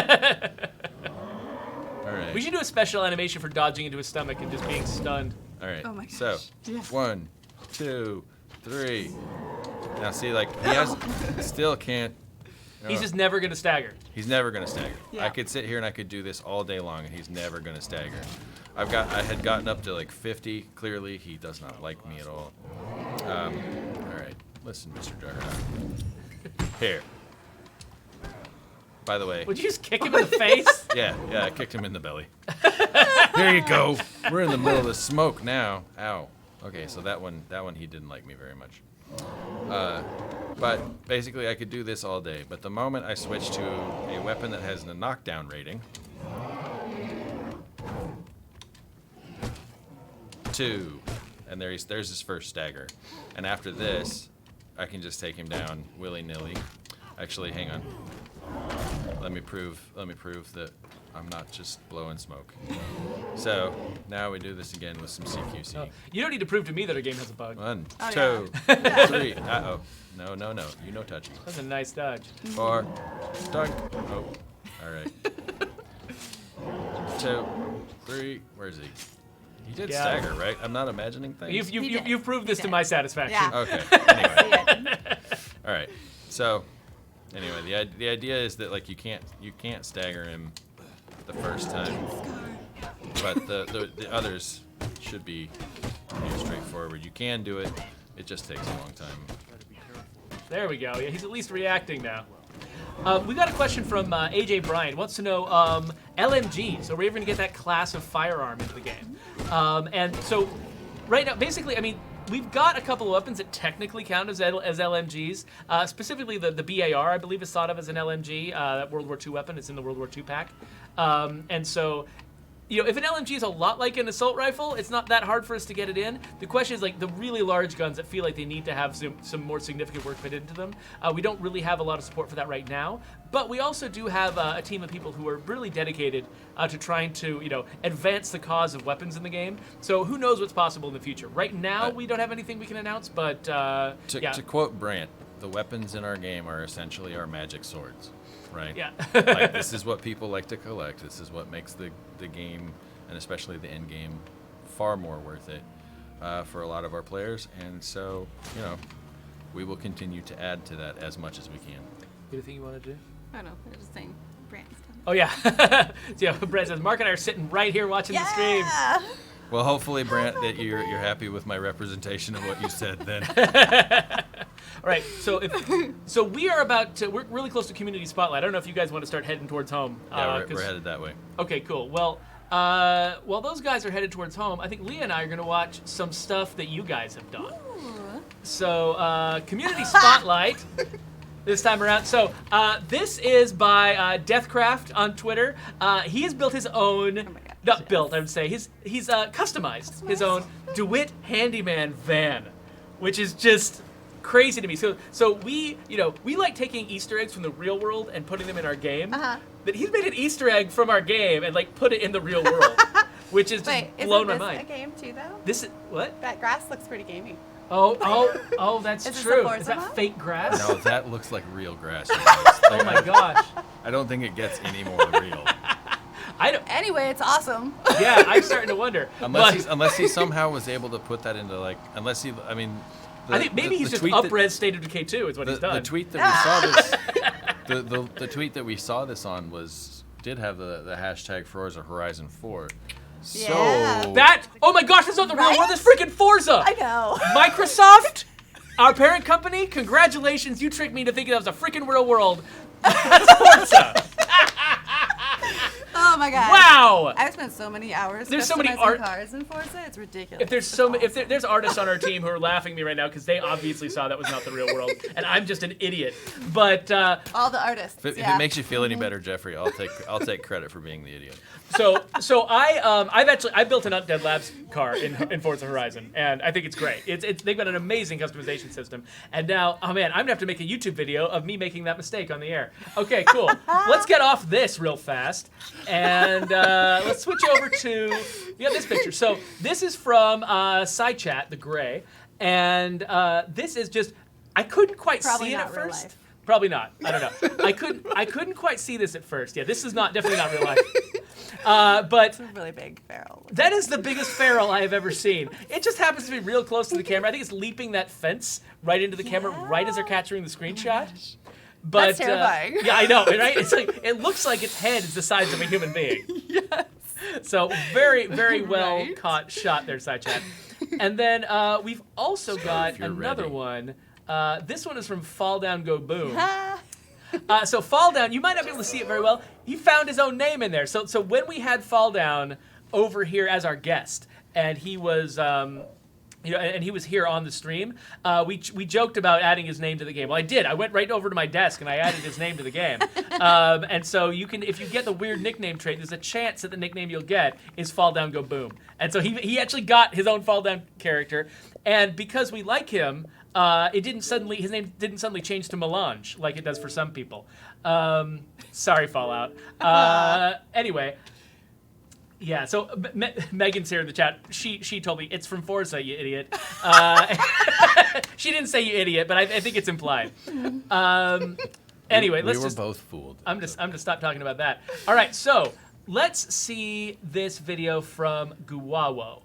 All right. We should do a special animation for dodging into his stomach and just being stunned. All right. Oh my So, gosh. Yeah. 1, 2, 3. Now see, like still can't. He's just never going to stagger. He's never gonna stagger. Yeah. I could sit here and I could do this all day long, and he's never gonna stagger. I had gotten up to like 50. Clearly, he does not like me at all. All right, listen, Mr. Juggernaut. Here. By the way, Would you just kick him in the face? yeah, I kicked him in the belly. Here you go. We're in the middle of the smoke now. Ow. Okay, so that one he didn't like me very much. But basically, I could do this all day. But the moment I switch to a weapon that has a knockdown rating, 2, and there's his first stagger. And after this, I can just take him down willy-nilly. Actually, hang on. Let me prove that I'm not just blowing smoke. So now we do this again with some CQC. Oh, you don't need to prove to me that our game has a bug. 1, Oh, 2, 3. Uh-oh. No. You no touching. That's a nice dodge. 4. Dunk. Oh. All right. 2, 3. Where is he? He did Yeah. stagger, right? I'm not imagining things. You've proved this He to did. my satisfaction. Yeah. Okay. Anyway. All right. So, anyway, the idea is that like you can't stagger him the first time, but the others should be pretty straightforward. You can do it. It just takes a long time. There we go. Yeah, he's at least reacting now. We got a question from AJ Bryan. Wants to know LMGs. Are we ever going to get that class of firearm into the game? And so, right now, basically, I mean, we've got a couple of weapons that technically count as LMGs. Specifically, the BAR, I believe, is thought of as an LMG. That World War II weapon. It's in the World War II pack. And so, if an LMG is a lot like an assault rifle, it's not that hard for us to get it in. The question is like the really large guns that feel like they need to have some more significant work put into them. We don't really have a lot of support for that right now, but we also do have a team of people who are really dedicated to trying to, advance the cause of weapons in the game. So who knows what's possible in the future. Right now, we don't have anything we can announce, but yeah. To quote Brant, the weapons in our game are essentially our magic swords. Right? Yeah. Like, this is what people like to collect. This is what makes the game, and especially the end game, far more worth it for a lot of our players. And so, we will continue to add to that as much as we can. Anything you want to do? I don't know. They're just saying Brand's done. Oh, yeah. Yeah, Brent says, Mark and I are sitting right here watching the stream. Yeah. Well, hopefully, Brant, that you're happy with my representation of what you said then. All right, so we are we're really close to Community Spotlight. I don't know if you guys want to start heading towards home. Yeah, we're headed that way. Okay, cool. Well, while those guys are headed towards home, I think Leah and I are going to watch some stuff that you guys have done. Ooh. So, Community Spotlight this time around. So, this is by Deathcraft on Twitter. He has built his own, my gosh, not built, I would say, he's customized his own DeWitt Handyman van, which is just crazy to me. So we like taking Easter eggs from the real world and putting them in our game. Uh-huh. But he's made an Easter egg from our game and like put it in the real world, which is just Wait, blown my isn't this mind. a game too, though? This is what? That grass looks pretty gamey. Oh, that's Is this true. the Is that Forza mod? fake grass? No, that looks like real grass. Oh my gosh. I don't think it gets any more real. I don't. Anyway, it's awesome. Yeah, I'm starting to wonder. Unless he somehow was able to put that into I I think maybe he's just up-res State of Decay 2 is what he's done. The tweet that we saw this, the tweet that we saw this on did have the hashtag Forza Horizon 4. So Yeah. Oh my gosh, that's not the real Right? world. That's freaking Forza. I know. Microsoft. Our parent company, congratulations, you tricked me to thinking that was a freaking real world. That's Forza. Oh my god. Wow. I've spent so many hours There's so many customizing cars in Forza. It's ridiculous. If there's there's artists on our team who are laughing at me right now because they obviously saw that was not the real world, and I'm just an idiot. But all the artists. If yeah. it makes you feel any better, Jeffrey, I'll take credit for being the idiot. so I built an Undead Labs car in Forza Horizon, and I think it's great. It's they've got an amazing customization system, and now I'm gonna have to make a YouTube video of me making that mistake on the air. Okay, cool. Let's get off this real fast, and let's switch over to this picture. So this is from SideChat, the gray, and this is just I couldn't quite Probably see it not at real first. life. Probably not. I don't know. I couldn't quite see this at first. Yeah, this is definitely not real life. But It's a really big barrel. that is the biggest feral I have ever seen. It just happens to be real close to the camera. I think it's leaping that fence right into the camera right as they're capturing the screenshot. But That's terrifying. yeah, I know, right? It's like it looks like its head is the size of a human being. Yes. So very, very well Right. caught shot there, SideChat. And then we've also got if you're another ready. one. This one is from Fall Down Go Boom. So Fall Down, you might not be able to see it very well. He found his own name in there. So when we had Fall Down over here as our guest, and he was, and he was here on the stream, we joked about adding his name to the game. Well, I did. I went right over to my desk and I added his name to the game. And so you can, if you get the weird nickname trait, there's a chance that the nickname you'll get is Fall Down Go Boom. And so he actually got his own Fall Down character, and because we like him. His name didn't suddenly change to Melange like it does for some people. Sorry, Fallout. Anyway, yeah. So Megan's here in the chat. She told me it's from Forza, you idiot. She didn't say you idiot, but I think it's implied. Anyway, we were both fooled. I'm just stop talking about that. All right, so let's see this video from Guwawo.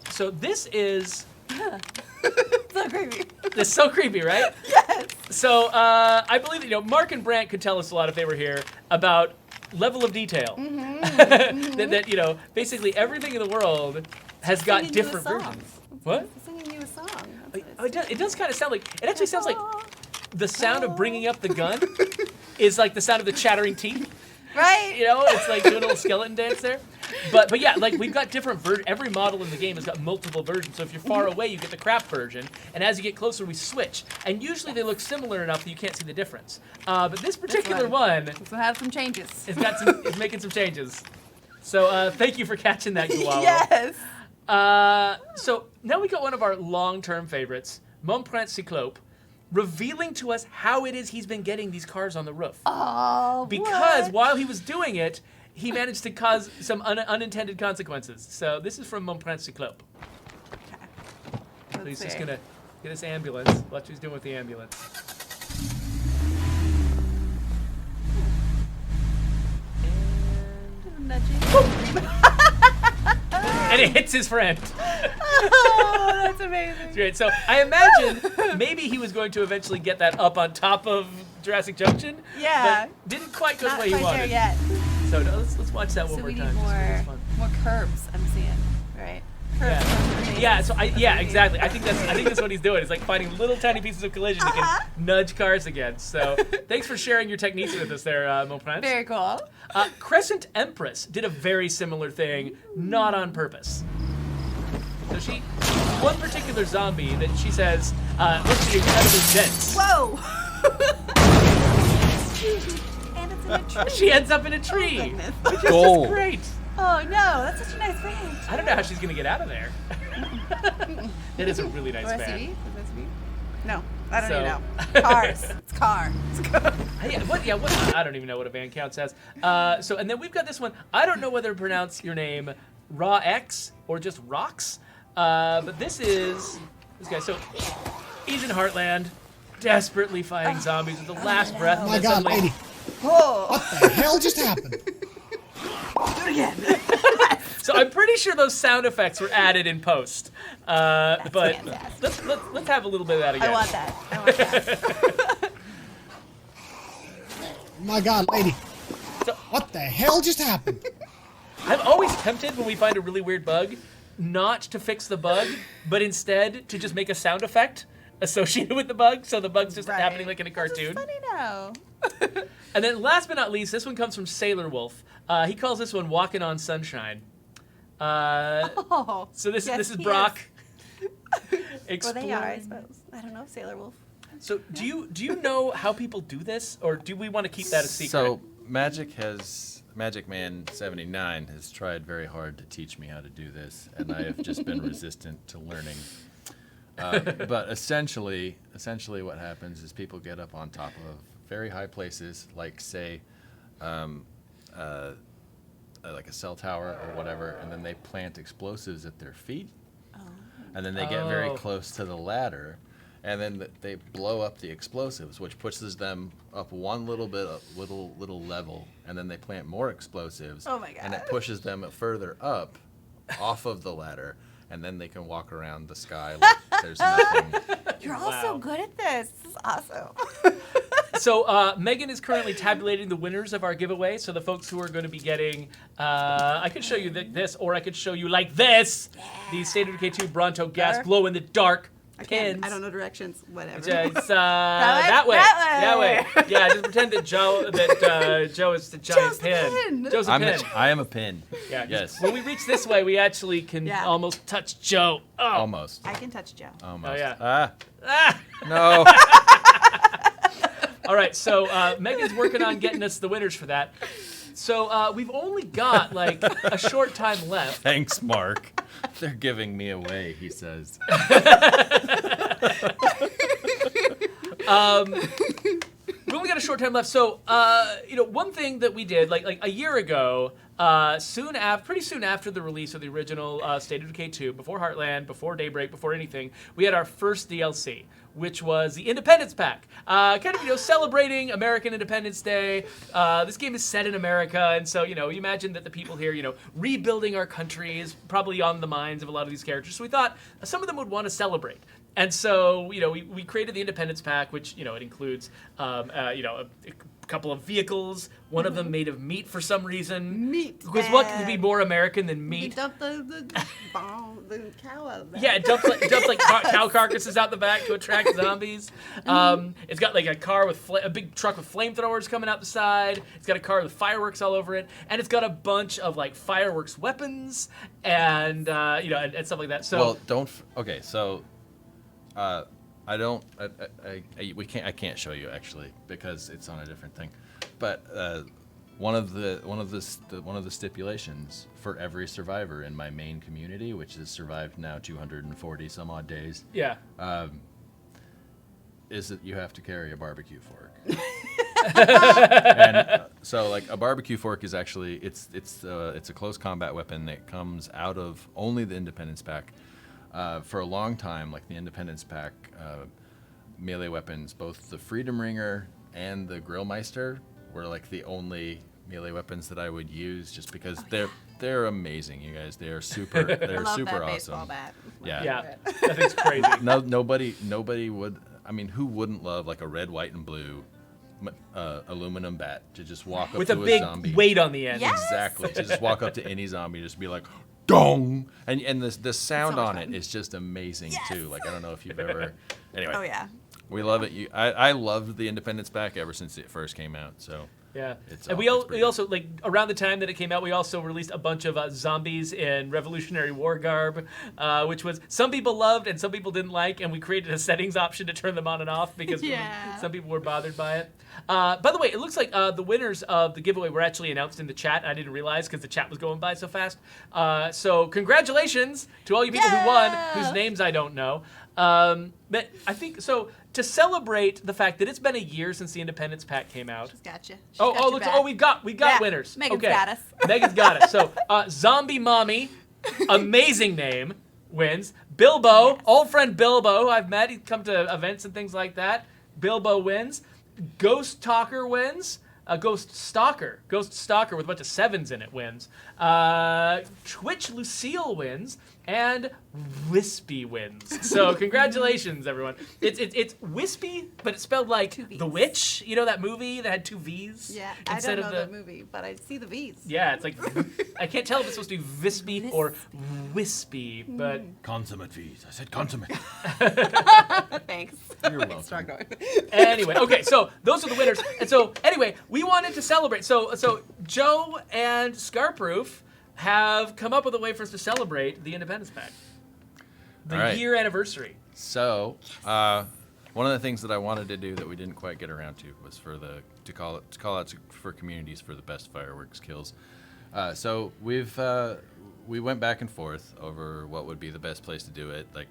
So this is. So creepy. It's so creepy, right? Yes. So I believe Mark and Brant could tell us a lot if they were here about level of detail. that basically everything in the world has got Singing you a different song. versions. What? It's singing you a song. Oh, it does kind of sound like it actually sounds like the sound of bringing up the gun is like the sound of the chattering teeth. Right. It's like doing a little skeleton dance there. But yeah, like we've got different versions. Every model in the game has got multiple versions. So if you're far away, you get the craft version, and as you get closer, we switch. And usually they look similar enough that you can't see the difference. But this particular one So have some changes. is making some changes. So thank you for catching that, Guava. Yes. So now we got one of our long-term favorites, Mon Prince Cyclope, revealing to us how it is he's been getting these cars on the roof. Oh. Because what? while he was doing it, he managed to cause some unintended consequences. So this is from Mon Prince Cyclope. So he's just gonna get this ambulance. Watch what he's doing with the ambulance. And it hits his friend. Oh, that's amazing. Great. So I imagine maybe he was going to eventually get that up on top of Jurassic Junction. Yeah. But didn't quite go the Not way he quite there wanted. yet. So no, let's watch that one So more we time. need just 'cause it's more fun. curbs. I'm seeing. Right. Curbs. Yeah. So exactly. I think that's what he's doing. It's like finding little tiny pieces of collision that can nudge cars against. So thanks for sharing your techniques with us there, Mon Prince. Very cool. Crescent Empress did a very similar thing, not on purpose. So one particular zombie that she says looks to be incredibly dense. Whoa. And it's in a tree. She ends up in a tree, goodness. which is Gold. just great. Oh no, that's such a nice van. I don't know how she's gonna get out of there. That is a really nice Or van. SUV? Is it SUV? No, I don't So- even know. Cars. It's car. It's car. What? I don't even know what a van counts as. And then we've got this one. I don't know whether to pronounce your name Raw X or just Rocks. But this guy. So he's in Heartland, desperately fighting zombies with the last breath. Oh and my then god, suddenly- lady. Oh. What the hell just happened? Do it again. So I'm pretty sure those sound effects were added in post. But fantastic. let's have a little bit of that again. I want that. I want that. My god, lady. So- What the hell just happened? I'm always tempted when we find a really weird bug, not to fix the bug, but instead to just make a sound effect. associated with the bug, so the bug's just Right. happening like in a That's cartoon. funny now. And then last but not least, this one comes from Sailor Wolf. He calls this one Walking on Sunshine. Oh. So this yes, is he Brock. Well, they are, I exploring- suppose. I don't know, Sailor Wolf. So do you know how people do this, or do we want to keep that a secret? So Magic Man 79 has tried very hard to teach me how to do this, and I have just been resistant to learning. But essentially what happens is people get up on top of very high places, like say, like a cell tower or whatever, and then they plant explosives at their feet, and then they get very Oh. close to the ladder, and then they blow up the explosives, which pushes them up one little level, and then they plant more explosives, Oh my and it God. pushes them further up off of the ladder, and then they can walk around the sky like there's nothing. You're all Wow. so good at this. This is awesome. So Megan is currently tabulating the winners of our giveaway. So the folks who are going to be getting, I could show you this, or I could show you like this, the State of Decay 2 Bronto gas Better? glow in the dark I pins. can't. I don't know directions. Whatever. It's That way? that That way. way. Yeah, just pretend that Joe is the giant Joe's the pin. pin. Joe's a pin. I am a pin. Yeah. 'cause Yes. When we reach this way, we actually can Yeah. almost touch Joe. Oh. Almost. I can touch Joe. Almost. Oh, yeah. Ah. Ah. No. All right, so Megan's working on getting us the winners for that. So we've only got like a short time left. Thanks, Mark. They're giving me away, he says. We've only got a short time left. So, one thing that we did, like a year ago, pretty soon after the release of the original State of Decay 2, before Heartland, before Daybreak, before anything, we had our first DLC, which was the Independence Pack. Kind of, celebrating American Independence Day. This game is set in America, and so, you imagine that the people here, rebuilding our country is probably on the minds of a lot of these characters. So we thought some of them would want to celebrate. And so, we created the Independence Pack, which, it includes, a couple of vehicles, one of them made of meat for some reason. Meat. Because what could be more American than You meat? dump the cow out of there. Yeah, it dumps like cow carcasses out the back to attract zombies. It's got like a car with a big truck with flamethrowers coming out the side. It's got a car with fireworks all over it, and it's got a bunch of like fireworks weapons and and stuff like that. So Well, okay, so I can't show you actually because it's on a different thing. But one of the stipulations for every survivor in my main community, which has survived now 240 some odd days, yeah. is that you have to carry a barbecue fork. And so like a barbecue fork is actually it's a close combat weapon that comes out of only the Independence Pack. For a long time, like the Independence Pack melee weapons, both the Freedom Ringer and the Grillmeister were like the only melee weapons that I would use, just because they're amazing, you guys. They're super. I They're love super that awesome. baseball bat. Yeah. Yeah, that thing's crazy. No, nobody would. I mean, who wouldn't love like a red, white, and blue aluminum bat to just walk up With to a big zombie? weight on the end. Yeah. Exactly. To just walk up to any zombie, just be like, dong, and the sound much on fun. it is just amazing too. Like I don't know if you've ever. Anyway. Oh yeah. We love it. I loved the Independence Pack ever since it first came out. So Yeah, It's and all- we it's pretty also like around the time that it came out, we also released a bunch of zombies in Revolutionary War garb, which was some people loved and some people didn't like, and we created a settings option to turn them on and off because Yeah. some people were bothered by it. By the way, it looks like the winners of the giveaway were actually announced in the chat. I didn't realize because the chat was going by so fast. So congratulations to all you people who won, whose names I don't know. But I think so. To celebrate the fact that it's been a year since the Independence Pack came out. Gotcha. We got Yeah, winners. Megan's okay. got us. Megan's got us. So, Zombie Mommy, amazing name, wins. Bilbo, old friend Bilbo, who I've met. He's come to events and things like that. Bilbo wins. Ghost Talker wins. Ghost Stalker with a bunch of sevens in it wins. Twitch Lucille wins, and Wispy wins. So congratulations, everyone. It's Wispy, but it's spelled like Two Vs. The Witch. You know that movie that had 2 V's? Yeah, I instead don't know of that movie, but I see the V's. Yeah, it's like I can't tell if it's supposed to be Vispy or Wispy, but Consummate fees. I said consummate. Thanks. You're welcome. Start going. anyway, okay, so those are the winners. And so anyway, we wanted to celebrate. So Joe and ScarProof have come up with a way for us to celebrate the Independence Pack. The All right. year anniversary. So, one of the things that I wanted to do that we didn't quite get around to was to call out for communities for the best fireworks kills. So we went back and forth over what would be the best place to do it. Like,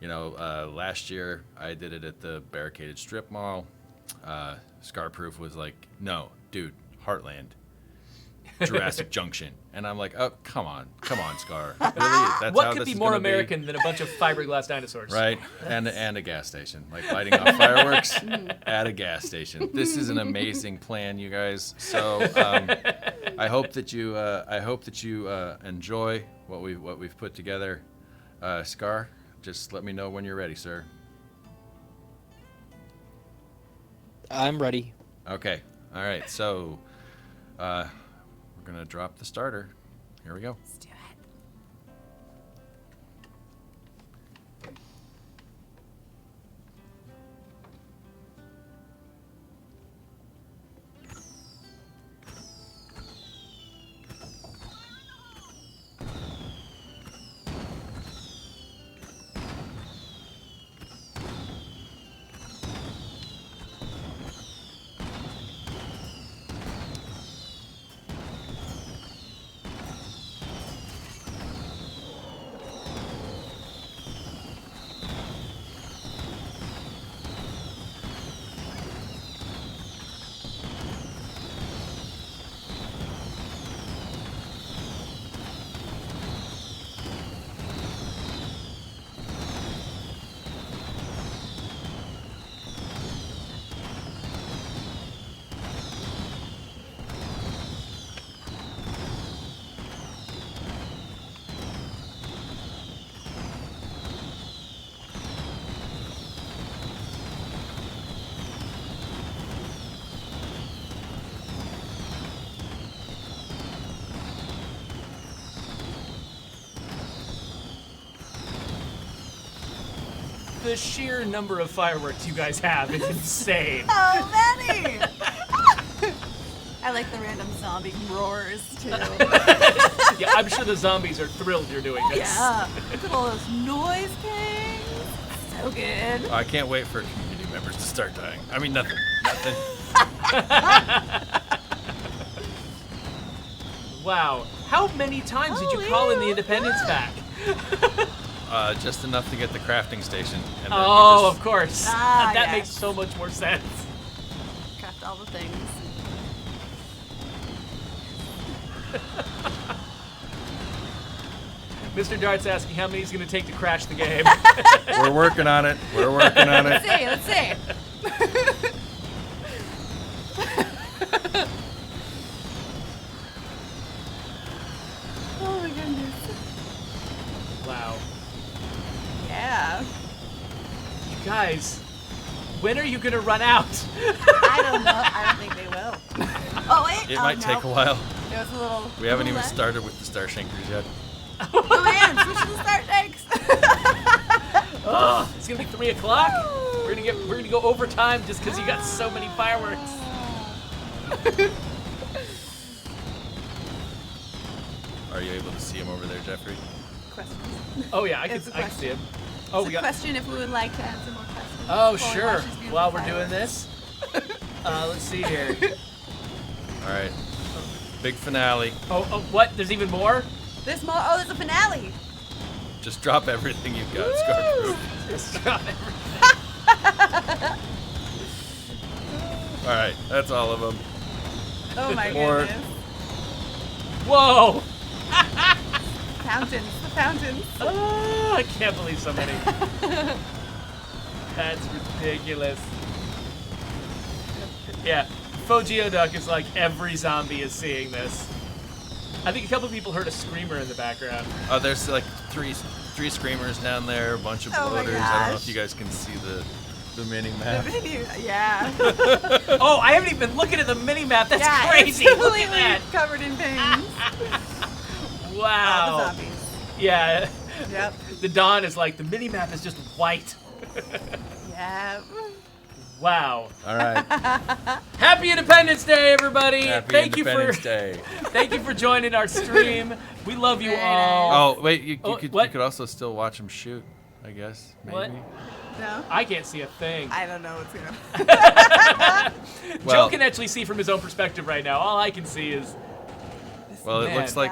last year I did it at the barricaded strip mall. ScarProof was like, no, dude, Heartland. Jurassic Junction, and I'm like, oh, come on, Scar. Really? That's What how could this be is more gonna be? American than a bunch of fiberglass dinosaurs? Right, and a gas station, like lighting off fireworks at a gas station. This is an amazing plan, you guys. So I hope that you enjoy what we've put together. Scar, just let me know when you're ready, sir. I'm ready. Okay, all right. So we're gonna drop the starter. Here we go. Let's do it. The sheer number of fireworks you guys have is insane. So many! I like the random zombie roars too. Yeah, I'm sure the zombies are thrilled you're doing this. Yeah. Look at all those noise pings. So good. I can't wait for community members to start dying. I mean, nothing. Wow. How many times did you call in the Independence Pack? Just enough to get the crafting station. And then Oh, you of course. Ah, that yes. makes so much more sense. Craft all the things. Mr. Dart's asking how many he's going to take to crash the game. We're working on it. We're working on it. Let's see. Oh my goodness. Wow. Yeah. You guys, when are you going to run out? I don't know. I don't think they will. Oh wait. It oh, might no. take a while. There was a little. We haven't even left. started with the Star Shankers yet. Oh man, switch to the start next. Oh, it's going to be 3 o'clock. We're gonna go overtime just because you got so many fireworks. Are you able to see him over there, Jeffrey? Questions. Oh yeah, I It's can a see him. question. Oh, It's we a got. question if we would like to answer more questions. Oh before we sure. watch these beautiful While we're doing fireworks. this, let's see here. All right. Big finale. Oh, what? There's even more. There's more. Oh, there's a finale. Just drop everything you've got, ScarProof. Just got it. All right, that's all of them. Oh my More. goodness. Whoa! Fountains. The fountains. Oh, I can't believe so many. That's ridiculous. Yeah, Faux Geoduck is like every zombie is seeing this. I think a couple of people heard a screamer in the background. Oh, there's like three screamers down there, a bunch of Oh my bloaters. I don't know gosh. if you guys can see the mini map. Yeah. Oh, I haven't even been looking at the mini map. That's yeah, crazy. It's Look completely at that. covered in pings. Wow. All the zombies. Yeah. Yep. The Dawn is like, the mini map is just white. Yep. Wow. All right. Happy Independence Day, everybody. Happy Thank Independence you for Day. Thank you for joining our stream. We love you Very all. Oh, wait, you what? could also still watch them shoot, I guess. Maybe. What? No. I can't see a thing. I don't know what's gonna. Well- Joe can actually see from his own perspective right now. All I can see is Well, Man.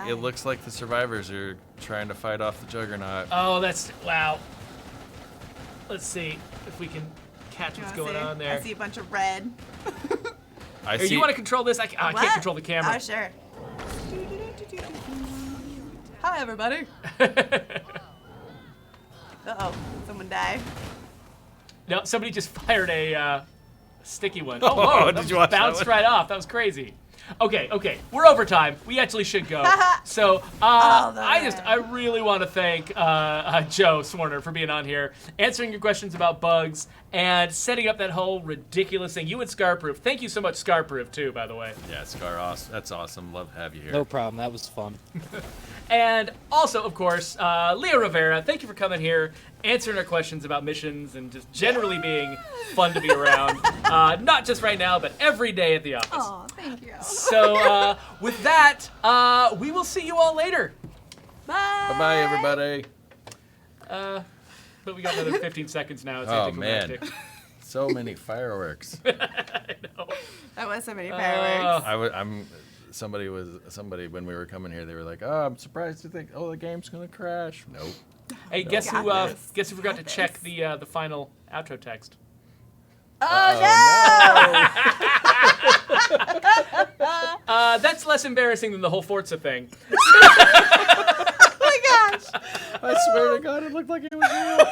it looks like the survivors are trying to fight off the Juggernaut. oh, that's wow. Let's see if we can catch You what's wanna going see? on there. I see a bunch of red. I Here, see. you want to control this? I can't What? control the camera. Oh, sure. Hi, everybody. Uh-oh. Someone died. No, somebody just fired a sticky one. Oh, Oh, whoa, did that you watch that bounced one? right off. That was crazy. Okay, we're overtime. We actually should go. So I really want to thank Joe Swarner for being on here, answering your questions about bugs, and setting up that whole ridiculous thing. You and ScarProof. Thank you so much, ScarProof, too, by the way. Yeah, that's awesome. Love to have you here. No problem. That was fun. And also, of course, Leah Rivera, thank you for coming here, answering our questions about missions, and just generally being fun to be around. Not just right now, but every day at the office. Oh, thank you. So with that, we will see you all later. Bye. Bye-bye, everybody. But we got another 15 seconds now. It's Oh, man. anticlimactic. So many fireworks. I know. That was so many fireworks. Somebody when we were coming here, they were like, "Oh, I'm surprised to think, the game's gonna crash." Nope. Hey, guess who? Got this. Guess who forgot to Got check this. the final outro text? Oh, no! That's less embarrassing than the whole Forza thing. Oh, my gosh. I swear to God, it looked like it was real.